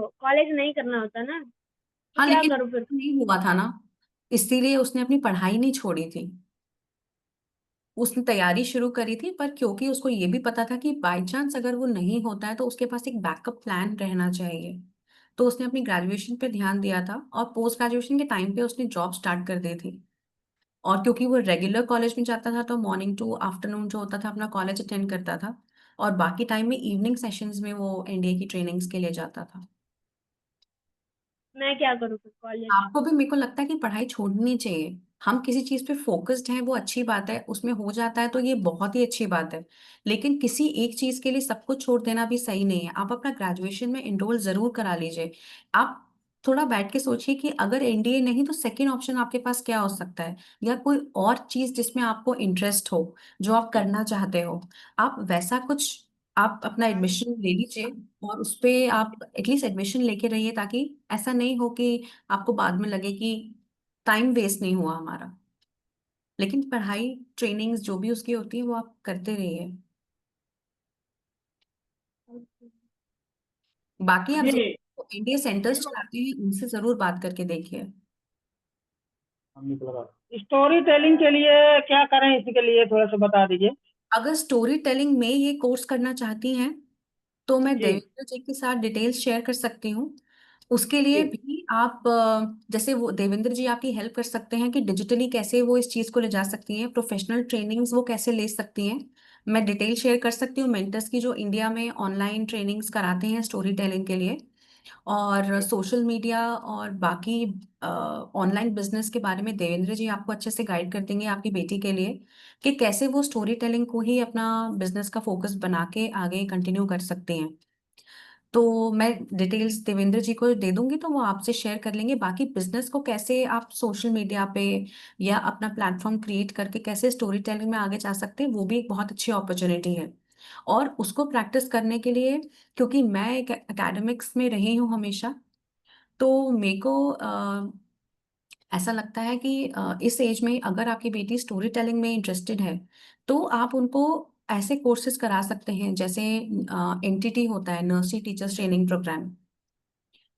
कॉलेज नहीं करना होता ना, तो हाँ, क्या लेकिन करूँ फिर? नहीं हुआ था ना, इसीलिए उसने अपनी पढ़ाई नहीं छोड़ी थी। उसने तैयारी शुरू करी थी, पर क्योंकि उसको ये भी पता था कि बाय चांस अगर वो नहीं होता है तो उसके पास एक बैकअप प्लान रहना चाहिए। तो उसने अपनी ग्रेजुएशन पे ध्यान दिया था, और पोस्ट ग्रेजुएशन के टाइम पे उसने जॉब स्टार्ट कर दी थी। और क्योंकि वो रेगुलर कॉलेज में जाता था, तो मॉर्निंग टू आफ्टरनून जो होता था अपना कॉलेज अटेंड करता था, और बाकी टाइम में इवनिंग सेशंस में वो एनडीए की ट्रेनिंग्स के लिए जाता था। मैं क्या करूँ फिर कॉलेज? आपको भी, मेरे को लगता है कि पढ़ाई छोड़नी नहीं चाहिए। हम किसी चीज पे फोकस्ड हैं, वो अच्छी बात है, उसमें हो जाता है तो ये बहुत ही अच्छी बात है। लेकिन किसी एक चीज के लिए सब कुछ छोड़ देना भी सही नहीं है। आप अपना ग्रेजुएशन में इनरोल जरूर करा लीजिए। आप थोड़ा बैठ के सोचिए कि अगर एनडीए नहीं तो सेकेंड ऑप्शन आपके पास क्या हो सकता है, या कोई और चीज जिसमें आपको इंटरेस्ट हो, जो आप करना चाहते हो। आप वैसा कुछ, आप अपना एडमिशन ले लीजिए, और उस पे आप एटलीस्ट एडमिशन लेके रहिए, ताकि ऐसा नहीं हो कि आपको बाद में लगे कि टाइम वेस्ट नहीं हुआ हमारा। लेकिन पढ़ाई, ट्रेनिंग्स जो भी उसकी होती है वो आप करते रहिए। बाकी आप अभी जो इंडिया सेंटर्स चलाते हैं उनसे जरूर बात करके देखिए। स्टोरी टेलिंग के लिए क्या करें, इसके लिए थोड़ा सा बता दीजिए। अगर स्टोरी टेलिंग में ये कोर्स करना चाहती हैं तो मैं जी देवेंद्र जी के साथ डिटेल्स शेयर कर सकती हूँ। उसके लिए जी। भी आप जैसे वो देवेंद्र जी आपकी हेल्प कर सकते हैं कि डिजिटली कैसे वो इस चीज़ को ले जा सकती हैं, प्रोफेशनल ट्रेनिंग्स वो कैसे ले सकती हैं। मैं डिटेल शेयर कर सकती हूँ मेंटर्स की, जो इंडिया में ऑनलाइन ट्रेनिंग्स कराते हैं स्टोरी टेलिंग के लिए। और सोशल मीडिया और बाकी ऑनलाइन बिजनेस के बारे में देवेंद्र जी आपको अच्छे से गाइड कर देंगे आपकी बेटी के लिए, कि कैसे वो स्टोरी टेलिंग को ही अपना बिजनेस का फोकस बना के आगे कंटिन्यू कर सकते हैं। तो मैं डिटेल्स देवेंद्र जी को दे दूंगी, तो वो आपसे शेयर कर लेंगे। बाकी बिजनेस को कैसे आप सोशल मीडिया पे या अपना प्लेटफॉर्म क्रिएट करके कैसे स्टोरी टेलिंग में आगे जा सकते हैं, वो भी एक बहुत अच्छी अपॉर्चुनिटी है। और उसको प्रैक्टिस करने के लिए, क्योंकि मैं एक एकेडमिक्स में रही हूँ हमेशा, तो मेरे को ऐसा लगता है कि इस एज में अगर आपकी बेटी स्टोरी टेलिंग में इंटरेस्टेड है, तो आप उनको ऐसे कोर्सेज करा सकते हैं, जैसे एनटीटी होता है, नर्सरी टीचर्स ट्रेनिंग प्रोग्राम।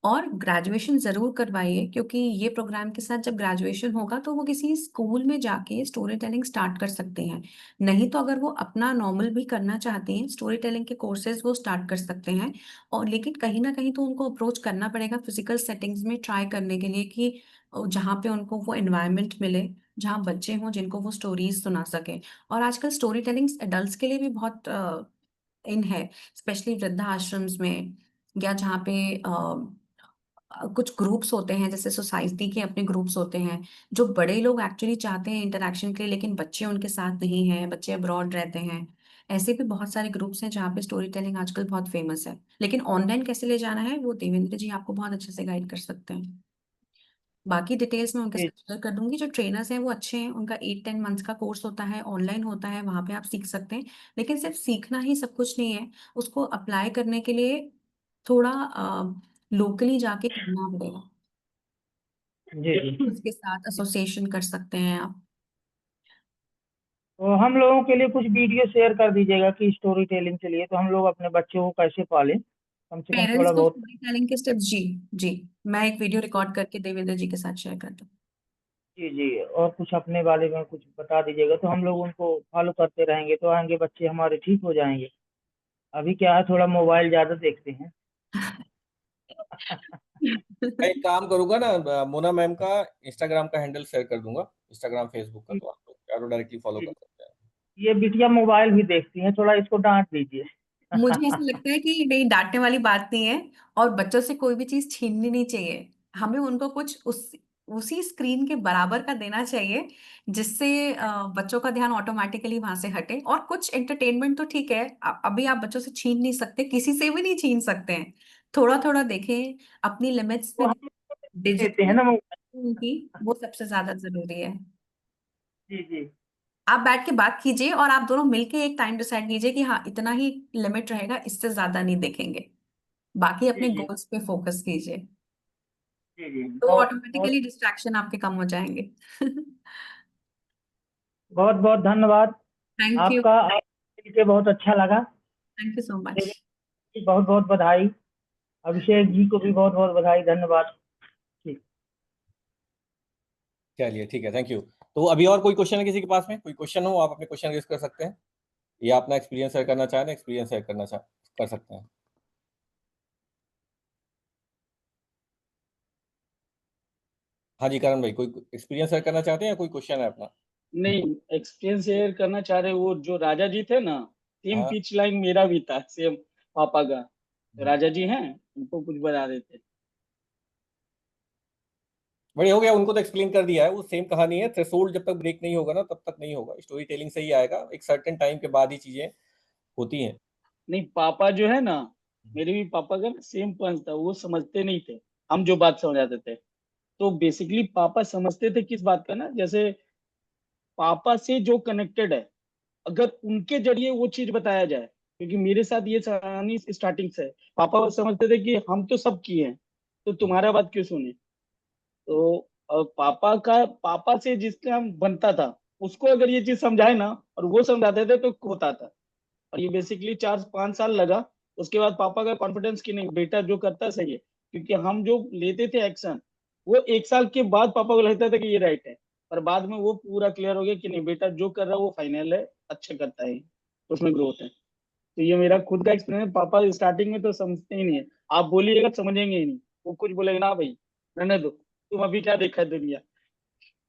और ग्रेजुएशन जरूर करवाइए, क्योंकि ये प्रोग्राम के साथ जब ग्रेजुएशन होगा तो वो किसी स्कूल में जाके स्टोरी टेलिंग स्टार्ट कर सकते हैं। नहीं तो अगर वो अपना नॉर्मल भी करना चाहते हैं, स्टोरी टेलिंग के कोर्सेज वो स्टार्ट कर सकते हैं। और लेकिन कहीं ना कहीं तो उनको अप्रोच करना पड़ेगा फिजिकल सेटिंग्स में ट्राई करने के लिए, कि जहाँ पे उनको वो एनवायरनमेंट मिले, जहाँ बच्चे हों जिनको वो स्टोरीज सुना सके। और आजकल स्टोरी टेलिंग एडल्ट्स के लिए भी बहुत इन है, स्पेशली वृद्धा आश्रम्स में, या जहाँ पे कुछ ग्रुप्स होते हैं, जैसे सोसाइटी के अपने ग्रुप्स होते हैं, जो बड़े लोग एक्चुअली चाहते हैं इंटरेक्शन के लिए, लेकिन बच्चे उनके साथ नहीं हैं, बच्चे अब्रॉड रहते हैं। ऐसे भी बहुत सारे ग्रुप्स हैं जहाँ पे स्टोरी टेलिंग आजकल बहुत फेमस है। लेकिन ऑनलाइन कैसे ले जाना है, वो देवेंद्र जी आपको बहुत अच्छे से गाइड कर सकते हैं। बाकी डिटेल्स मैं उनके जी साथ शेयर कर दूंगी। जो ट्रेनर्स हैं वो अच्छे हैं, उनका 8-10 मंथ्स का कोर्स होता है, ऑनलाइन होता है, वहाँ पे आप सीख सकते हैं। लेकिन सिर्फ सीखना ही सब कुछ नहीं है, उसको अप्लाई करने के लिए थोड़ा लोकली जाके करना पड़ेगा। जी जी। उसके साथ एसोसिएशन कर सकते हैं आप। तो हम लोगों के लिए कुछ वीडियो शेयर कर दीजिएगा कि स्टोरी टेलिंग के लिए तो हम लोग अपने बच्चों को कैसे पालें, कम से कम पेरेंट्स थोड़ा को बहुत। स्टोरी टेलिंग के स्टेप्स, जी जी, मैं एक वीडियो रिकॉर्ड करके देवेंद्र जी के साथ शेयर कर दूँ। जी जी, और कुछ अपने बारे में कुछ बता दीजिएगा तो हम लोग उनको फॉलो करते रहेंगे तो आगे बच्चे हमारे ठीक हो जाएंगे। अभी क्या है, थोड़ा मोबाइल ज़्यादा देखते हैं। मैं एक काम करूंगा ना, मोना मैम का इंस्टाग्राम का हैंडल शेयर कर दूंगा, इंस्टाग्राम फेसबुक का, तो आप लोग चारों डायरेक्टली फॉलो कर सकते हैं। ये बिटिया मोबाइल भी देखती है, थोड़ा इसको डांट दीजिए। मुझे ऐसा लगता है कि नहीं, डांटने वाली बात नहीं है। और बच्चों से कोई भी चीज छीननी नहीं चाहिए। हमें उनको कुछ उसी स्क्रीन के बराबर का देना चाहिए, जिससे बच्चों का ध्यान ऑटोमेटिकली वहां से हटे। और कुछ एंटरटेनमेंट तो ठीक है, अभी आप बच्चों से छीन नहीं सकते, किसी से भी नहीं छीन सकते हैं। थोड़ा थोड़ा देखें, अपनी लिमिट्स वो में। हम देते हैं डिजिटल ना मोबाइल। की वो सबसे ज्यादा जरूरी है। जी जी आप बैठ के बात कीजिए, और आप दोनों मिलके एक टाइम डिसाइड कीजिए कि हाँ, इतना ही लिमिट रहेगा, इससे ज्यादा नहीं देखेंगे। बाकी जी अपने जी गोल्स पे फोकस कीजिए, जी जी। तो बहुत बहुत ऑटोमेटिकली डिस्ट्रैक्शन आपके कम हो जाएंगे। बहुत बहुत धन्यवाद थैंक यू। आपका, आपसे मिलके बहुत अच्छा लगा। Thank you so much. बहुत बहुत बधाई। अभिषेक जी को भी बहुत बहुत बधाई, धन्यवाद। ठीक। चलिए ठीक है, थैंक यू। तो अभी और कोई क्वेश्चन है किसी के पास में? कोई क्वेश्चन हो, आप अपने क्वेश्चन रेज कर सकते हैं, या अपना एक्सपीरियंस शेयर करना चाहें, एक्सपीरियंस शेयर करना चाह कर सकते हैं। हाँ जी करण भाई, कोई एक्सपीरियंस शेयर करना चाहते हैं या कोई क्वेश्चन है अपना? नहीं, एक्सपीरियंस शेयर करना चाह रहे, वो जो राजा जी थे ना, सेम हाँ, पिच लाइन मेरा भी था, सेम पापा का। राजा जी हैं, उनको कुछ बता रहे थे। बढ़िया हो गया, उनको तो एक्सप्लेन कर दिया है, वो सेम कहानी है। थ्रेशोल्ड जब तक ब्रेक नहीं होगा ना, तब तक नहीं होगा। स्टोरी टेलिंग से ही आएगा, एक सर्टेन टाइम के बाद ही चीजें होती हैं। नहीं, पापा जो है ना, मेरे भी पापा का सेम पंच था, वो समझते नहीं थे हम जो बात समझाते थे। तो बेसिकली पापा समझते थे किस बात का ना, जैसे पापा से जो कनेक्टेड है, अगर उनके जरिए वो चीज बताया जाए, क्योंकि मेरे साथ ये कहानी स्टार्टिंग से है। पापा समझते थे कि हम तो सब किए हैं, तो तुम्हारा बात क्यों सुने। तो पापा से जिसका हम बनता था, उसको अगर ये चीज समझाए ना और वो समझाते थे तो होता था। और ये बेसिकली 4-5 साल लगा। उसके बाद पापा का कॉन्फिडेंस कि नहीं, बेटा जो करता है सही है, क्योंकि हम जो लेते थे एक्शन, वो 1 साल के बाद पापा को लगता था कि ये राइट है। पर बाद में वो पूरा क्लियर हो गया कि नहीं, बेटा जो कर रहा है वो फाइनल है, अच्छा करता है, तो उसमें ग्रोथ है। तो ये मेरा खुद का एक्सपीरियंस। पापा स्टार्टिंग में तो समझते ही नहीं है, आप बोलिएगा समझेंगे ही नहीं। वो कुछ बोलेंगे ना भाई, रहने दो, तुम अभी क्या देखा है दुनिया।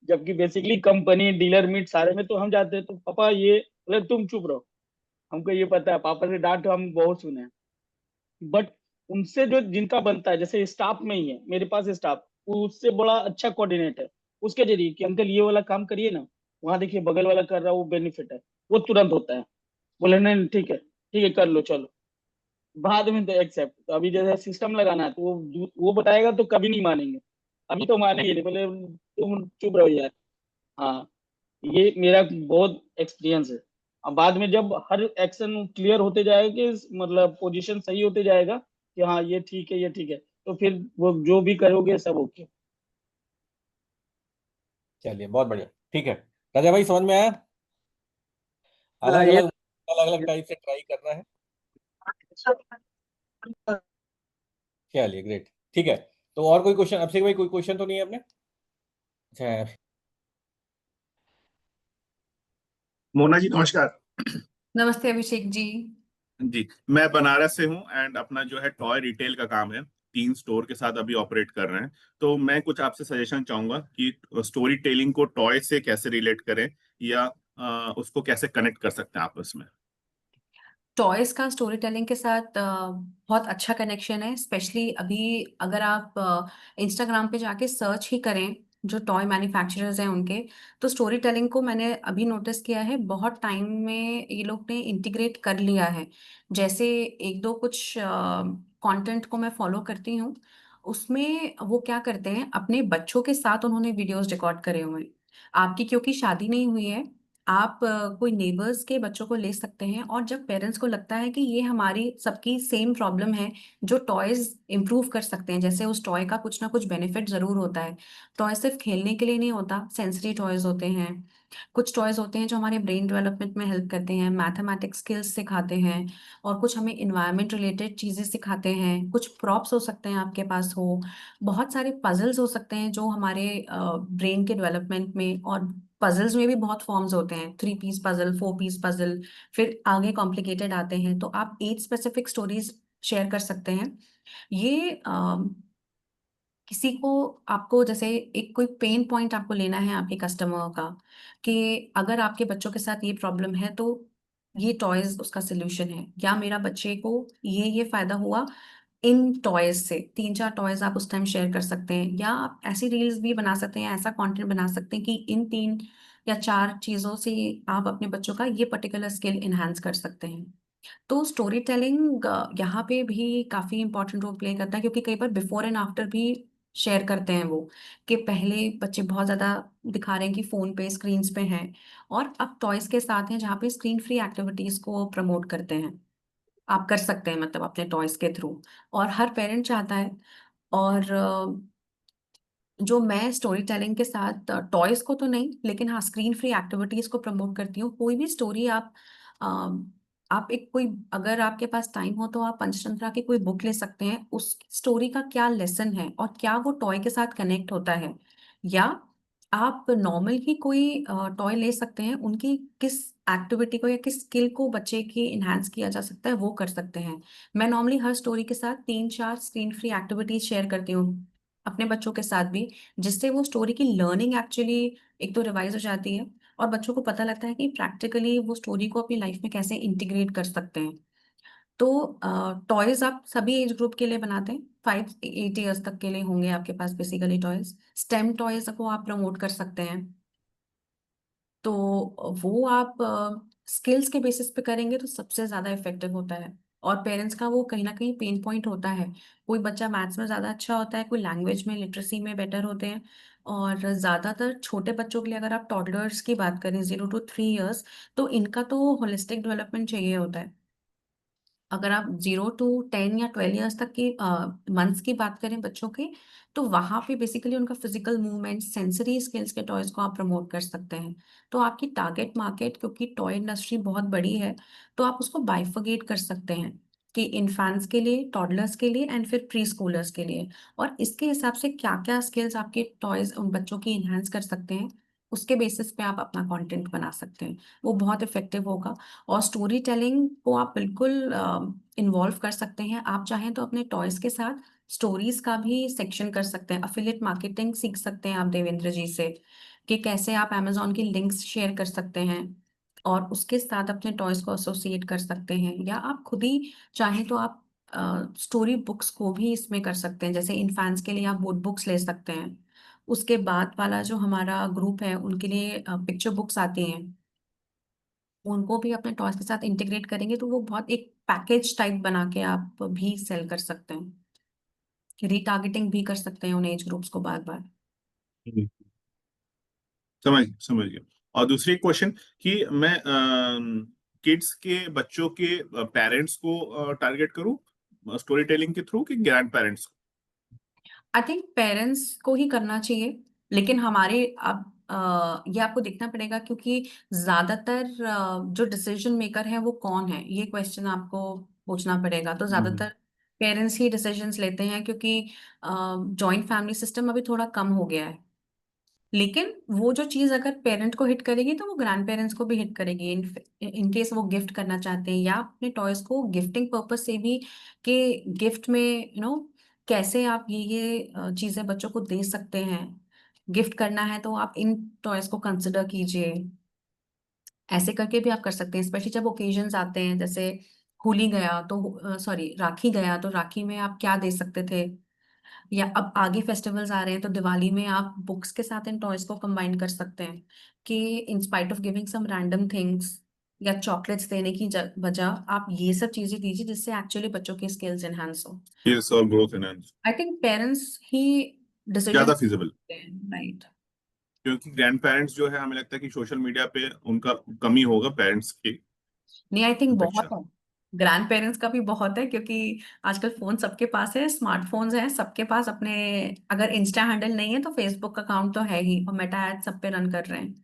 जबकि बेसिकली कंपनी डीलर मीट सारे में तो हम जाते हैं, तो पापा ये बोले तुम चुप रहो, हमको ये पता है, पापा से डांट हम बहुत सुने हैं। बट उनसे जो जिनका बनता है, जैसे स्टाफ में ही है मेरे पास स्टाफ, उससे बड़ा अच्छा कोऑर्डिनेट है, उसके जरिए कि अंकल ये वाला काम करिए ना, वहां देखिए बगल वाला कर रहा है, वो बेनिफिट है, वो तुरंत होता है। बोले नहीं नहीं, ठीक है ठीक है, कर लो चलो। बाद में तो एक्सेप्ट। तो अभी जैसे सिस्टम लगाना है तो वो बताएगा तो कभी नहीं मानेंगे, अभी तो मानेंगे नहीं, पहले तुम चुप रहो यार। हाँ, ये मेरा बहुत एक्सपीरियंस है। अब बाद में जब हर एक्शन क्लियर होते जाएगा कि मतलब पोजीशन सही होते जाएगा कि हाँ ये ठीक है ये ठीक है, तो फिर वो जो भी करोगे सब ओके। चलिए बहुत बढ़िया, ठीक है। राजा भाई समझ में आया? हाँ, अलग ये अलग अलग अलग टाइप से ट्राई करना है। चलिए ग्रेट, ठीक है। तो और कोई क्वेश्चन अभिषेक भाई, कोई क्वेश्चन तो नहीं है अपने? अच्छा। मोना जी नमस्कार। नमस्ते अभिषेक जी। जी, मैं बनारस से हूँ एंड अपना जो है टॉय रिटेल का काम है, 3 स्टोर के साथ अभी ऑपरेट कर रहे हैं। तो मैं कुछ आपसे सजेशन चाहूंगा कि स्टोरी टेलिंग को टॉय से कैसे रिलेट करें, या उसको कैसे कनेक्ट कर सकते हैं आपस में। टॉयज का स्टोरी टेलिंग के साथ बहुत अच्छा कनेक्शन है। स्पेशली अभी अगर आप इंस्टाग्राम पे जाके सर्च ही करें जो टॉय मैन्युफैक्चरर्स हैं उनके, तो स्टोरी टेलिंग को मैंने अभी नोटिस किया है बहुत टाइम में ये लोग ने इंटीग्रेट कर लिया है। जैसे एक दो कुछ कंटेंट को मैं फॉलो करती हूँ, उसमें वो क्या करते हैं, अपने बच्चों के साथ उन्होंने वीडियोस रिकॉर्ड करे हुए हैं। आपकी क्योंकि शादी नहीं हुई है, आप कोई नेबर्स के बच्चों को ले सकते हैं, और जब पेरेंट्स को लगता है कि ये हमारी सबकी सेम प्रॉब्लम है, जो टॉयज इंप्रूव कर सकते हैं, जैसे उस टॉय का कुछ ना कुछ बेनिफिट जरूर होता है। टॉय सिर्फ खेलने के लिए नहीं होता, सेंसरी टॉयज होते हैं, कुछ टॉयज होते हैं जो हमारे ब्रेन डेवलपमेंट में हेल्प करते हैं, मैथमेटिक्स स्किल्स सिखाते हैं, और कुछ हमें इन्वायरमेंट रिलेटेड चीज़ें सिखाते हैं। कुछ प्रॉप्स हो सकते हैं आपके पास हो, बहुत सारे पजल्स हो सकते हैं जो हमारे ब्रेन के डेवलपमेंट में, और पजल्स में भी बहुत फॉर्म्स होते हैं, 3 पीस पजल, 4 पीस पजल, फिर आगे कॉम्प्लिकेटेड आते हैं। तो आप एज स्पेसिफिक स्टोरीज शेयर कर सकते हैं। ये किसी को, आपको जैसे एक कोई पेन पॉइंट आपको लेना है आपके कस्टमर का, कि अगर आपके बच्चों के साथ ये प्रॉब्लम है तो ये टॉयज उसका सोल्यूशन है, या मेरा बच्चे को ये फायदा हुआ इन टॉयज से। 3 4 टॉयज आप उस टाइम शेयर कर सकते हैं, या आप ऐसी रील्स भी बना सकते हैं, ऐसा कंटेंट बना सकते हैं कि इन 3 या 4 चीजों से आप अपने बच्चों का ये पर्टिकुलर स्किल इनहांस कर सकते हैं। तो स्टोरी टेलिंग यहाँ पे भी काफी इंपॉर्टेंट रोल प्ले करता है, क्योंकि कई बार बिफोर एंड आफ्टर भी शेयर करते हैं वो, कि पहले बच्चे बहुत ज्यादा दिखा रहे हैं कि फोन पे स्क्रीन्स पे हैं, और अब टॉयज के साथ हैं जहाँ पे स्क्रीन फ्री एक्टिविटीज को प्रमोट करते हैं। आप कर सकते हैं मतलब अपने टॉयज के थ्रू, और हर पेरेंट चाहता है। और जो मैं स्टोरी टेलिंग के साथ टॉयज को तो नहीं, लेकिन हाँ स्क्रीन फ्री एक्टिविटीज को प्रमोट करती हूँ। कोई भी स्टोरी आप एक कोई, अगर आपके पास टाइम हो तो आप पंचतंत्रा की कोई बुक ले सकते हैं, उस स्टोरी का क्या लेसन है और क्या वो टॉय के साथ कनेक्ट होता है, या आप नॉर्मल ही कोई टॉय ले सकते हैं, उनकी किस एक्टिविटी को या किस स्किल को बच्चे की इन्हांस किया जा सकता है वो कर सकते हैं। मैं नॉर्मली हर स्टोरी के साथ 3 4 स्क्रीन फ्री एक्टिविटीज शेयर करती हूँ अपने बच्चों के साथ भी, जिससे वो स्टोरी की लर्निंग एक्चुअली एक तो रिवाइज हो जाती है, और बच्चों को पता लगता है कि प्रैक्टिकली वो स्टोरी को अपनी लाइफ में कैसे इंटीग्रेट कर सकते हैं। तो टॉयज आप सभी एज ग्रुप के लिए बनाते हैं, 5 8 ईयर्स तक के लिए होंगे आपके पास बेसिकली टॉयज। स्टेम टॉयज को आप प्रमोट कर सकते हैं। तो वो आप स्किल्स के बेसिस पे करेंगे तो सबसे ज्यादा इफेक्टिव होता है। और पेरेंट्स का वो कहीं ना कहीं पेन पॉइंट होता है, कोई बच्चा मैथ्स में ज्यादा अच्छा होता है, कोई लैंग्वेज में लिटरेसी में बेटर होते हैं। और ज्यादातर छोटे बच्चों के लिए अगर आप टॉडलर्स की बात करें 0 to 3 ईयर्स, तो इनका तो होलिस्टिक डेवलपमेंट चाहिए होता है। अगर आप 0 to 10 या 12 ईयर्स तक की मंथ्स की बात करें बच्चों के, तो वहां पे बेसिकली उनका फिजिकल मूवमेंट, सेंसरी स्किल्स के टॉयज को आप प्रमोट कर सकते हैं। तो आपकी टारगेट मार्केट, क्योंकि टॉय इंडस्ट्री बहुत बड़ी है, तो आप उसको बाइफरगेट कर सकते हैं कि इन्फेंट्स के लिए, टॉडलर्स के लिए, एंड फिर प्री स्कूलर्स के लिए। और इसके हिसाब से क्या क्या स्किल्स आपके टॉयज उन बच्चों की इन्हांस कर सकते हैं, उसके बेसिस पे आप अपना कंटेंट बना सकते हैं। वो बहुत इफेक्टिव होगा। और स्टोरी टेलिंग को आप बिल्कुल इन्वॉल्व कर सकते हैं। आप चाहें तो अपने टॉयज के साथ स्टोरीज का भी सेक्शन कर सकते हैं। अफिलिएट मार्केटिंग सीख सकते हैं आप देवेंद्र जी से, कि कैसे आप अमेजोन की लिंक्स शेयर कर सकते हैं और उसके साथ अपने टॉयज को एसोसिएट कर सकते हैं। या आप खुद ही चाहें तो आप स्टोरी बुक्स को भी इसमें कर सकते हैं। जैसे इन्फेंट्स के लिए आप वुड बुक्स ले सकते हैं, उसके बाद वाला जो हमारा ग्रुप है उनके लिए पिक्चर बुक्स आती हैं। उनको भी अपने टॉयज के साथ इंटीग्रेट करेंगे तो वो बहुत एक पैकेज टाइप बना के आप भी सेल कर सकते हैं। रीटारगेटिंग भी कर सकते हैं उन एज ग्रुप्स को बार बार। समझ गया। और दूसरी क्वेश्चन कि मैं किड्स के बच्चों के पेरेंट्स को टारगेट करूं स्टोरी टेलिंग के थ्रू कि grand parents? I think parents को ही करना चाहिए, लेकिन हमारे अब ये आपको देखना पड़ेगा क्योंकि ज्यादातर जो डिसीजन मेकर है वो कौन है, ये क्वेश्चन आपको पूछना पड़ेगा। तो ज्यादातर पेरेंट्स ही डिसीजंस लेते हैं क्योंकि जॉइंट फैमिली सिस्टम अभी थोड़ा कम हो गया है। लेकिन वो जो चीज अगर पेरेंट को हिट करेगी तो वो ग्रैंड पेरेंट्स को भी हिट करेगी, इन केस वो गिफ्ट करना चाहते हैं या अपने टॉयज को गिफ्टिंग पर्पस से भी, कि गिफ्ट में कैसे आप ये चीजें बच्चों को दे सकते हैं। गिफ्ट करना है तो आप इन टॉयज को कंसिडर कीजिए, ऐसे करके भी आप कर सकते हैं। स्पेशली जब ओकेजन्स आते हैं, जैसे होली गया तो सॉरी राखी गया तो राखी में आप क्या दे सकते थे, या अब आगे फेस्टिवल्स आ रहे हैं तो दिवाली में आप बुक्स के साथ इन टॉयज को कंबाइन कर सकते हैं कि in spite of giving some random things या चॉकलेट्स देने की बजाय आप ये सब चीजें दीजिए जिससे एक्चुअली बच्चों की स्किल्स एनहांस हो। यस, और growth enhance I think parents he decision ज्यादा फिजिबल, राइट। क्योंकि ग्रैंड पेरेंट्स जो है हमें लगता है कि सोशल मीडिया पे उनका कमी होगा पेरेंट्स की नहीं, आई थिंक बहुत अपेक्षा। है, ग्रैंड पेरेंट्स का भी बहुत है क्योंकि आजकल फोन सबके पास है, स्मार्टफोन्स हैं सबके पास अपने। अगर इंस्टा हैंडल नहीं है तो फेसबुक अकाउंट तो है ही, और मेटा एड सब पे रन कर रहे हैं।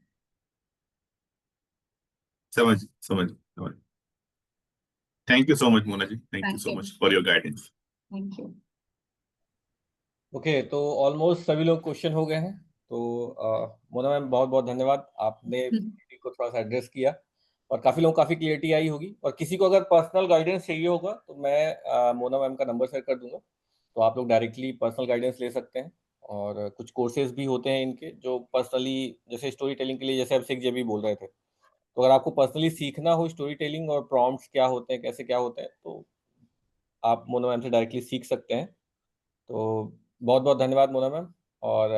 समझ। Thank you so much Mona ji, thank you thank so you. Much for your guidance. Thank you. Okay, तो ऑलमोस्ट सभी लोग क्वेश्चन हो गए हैं। तो मोना मैम बहुत बहुत धन्यवाद, आपने क्लियरिटी को थोड़ा सा एड्रेस किया और काफ़ी लोगों को काफ़ी क्लियरिटी आई होगी। और किसी को अगर पर्सनल गाइडेंस चाहिए होगा तो मैं मोना मैम का नंबर शेयर कर दूंगा, तो आप लोग डायरेक्टली पर्सनल गाइडेंस ले सकते हैं। और कुछ कोर्सेज भी होते हैं इनके जो पर्सनली, जैसे स्टोरी टेलिंग के लिए जैसे आप 6 JB बोल रहे थे, तो अगर आपको पर्सनली सीखना हो स्टोरी टेलिंग और प्रॉम्प्ट्स क्या होते हैं, कैसे क्या होते हैं, तो आप मोना मैम से डायरेक्टली सीख सकते हैं। तो बहुत बहुत धन्यवाद मोना मैम। और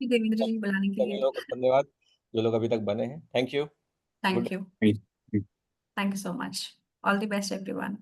देवेंद्र जी बुलाने के सभी लिए लोगों को धन्यवाद जो लोग अभी तक बने हैं। Thank you. Good thank you. Thank you. Thank you so much. All the best everyone.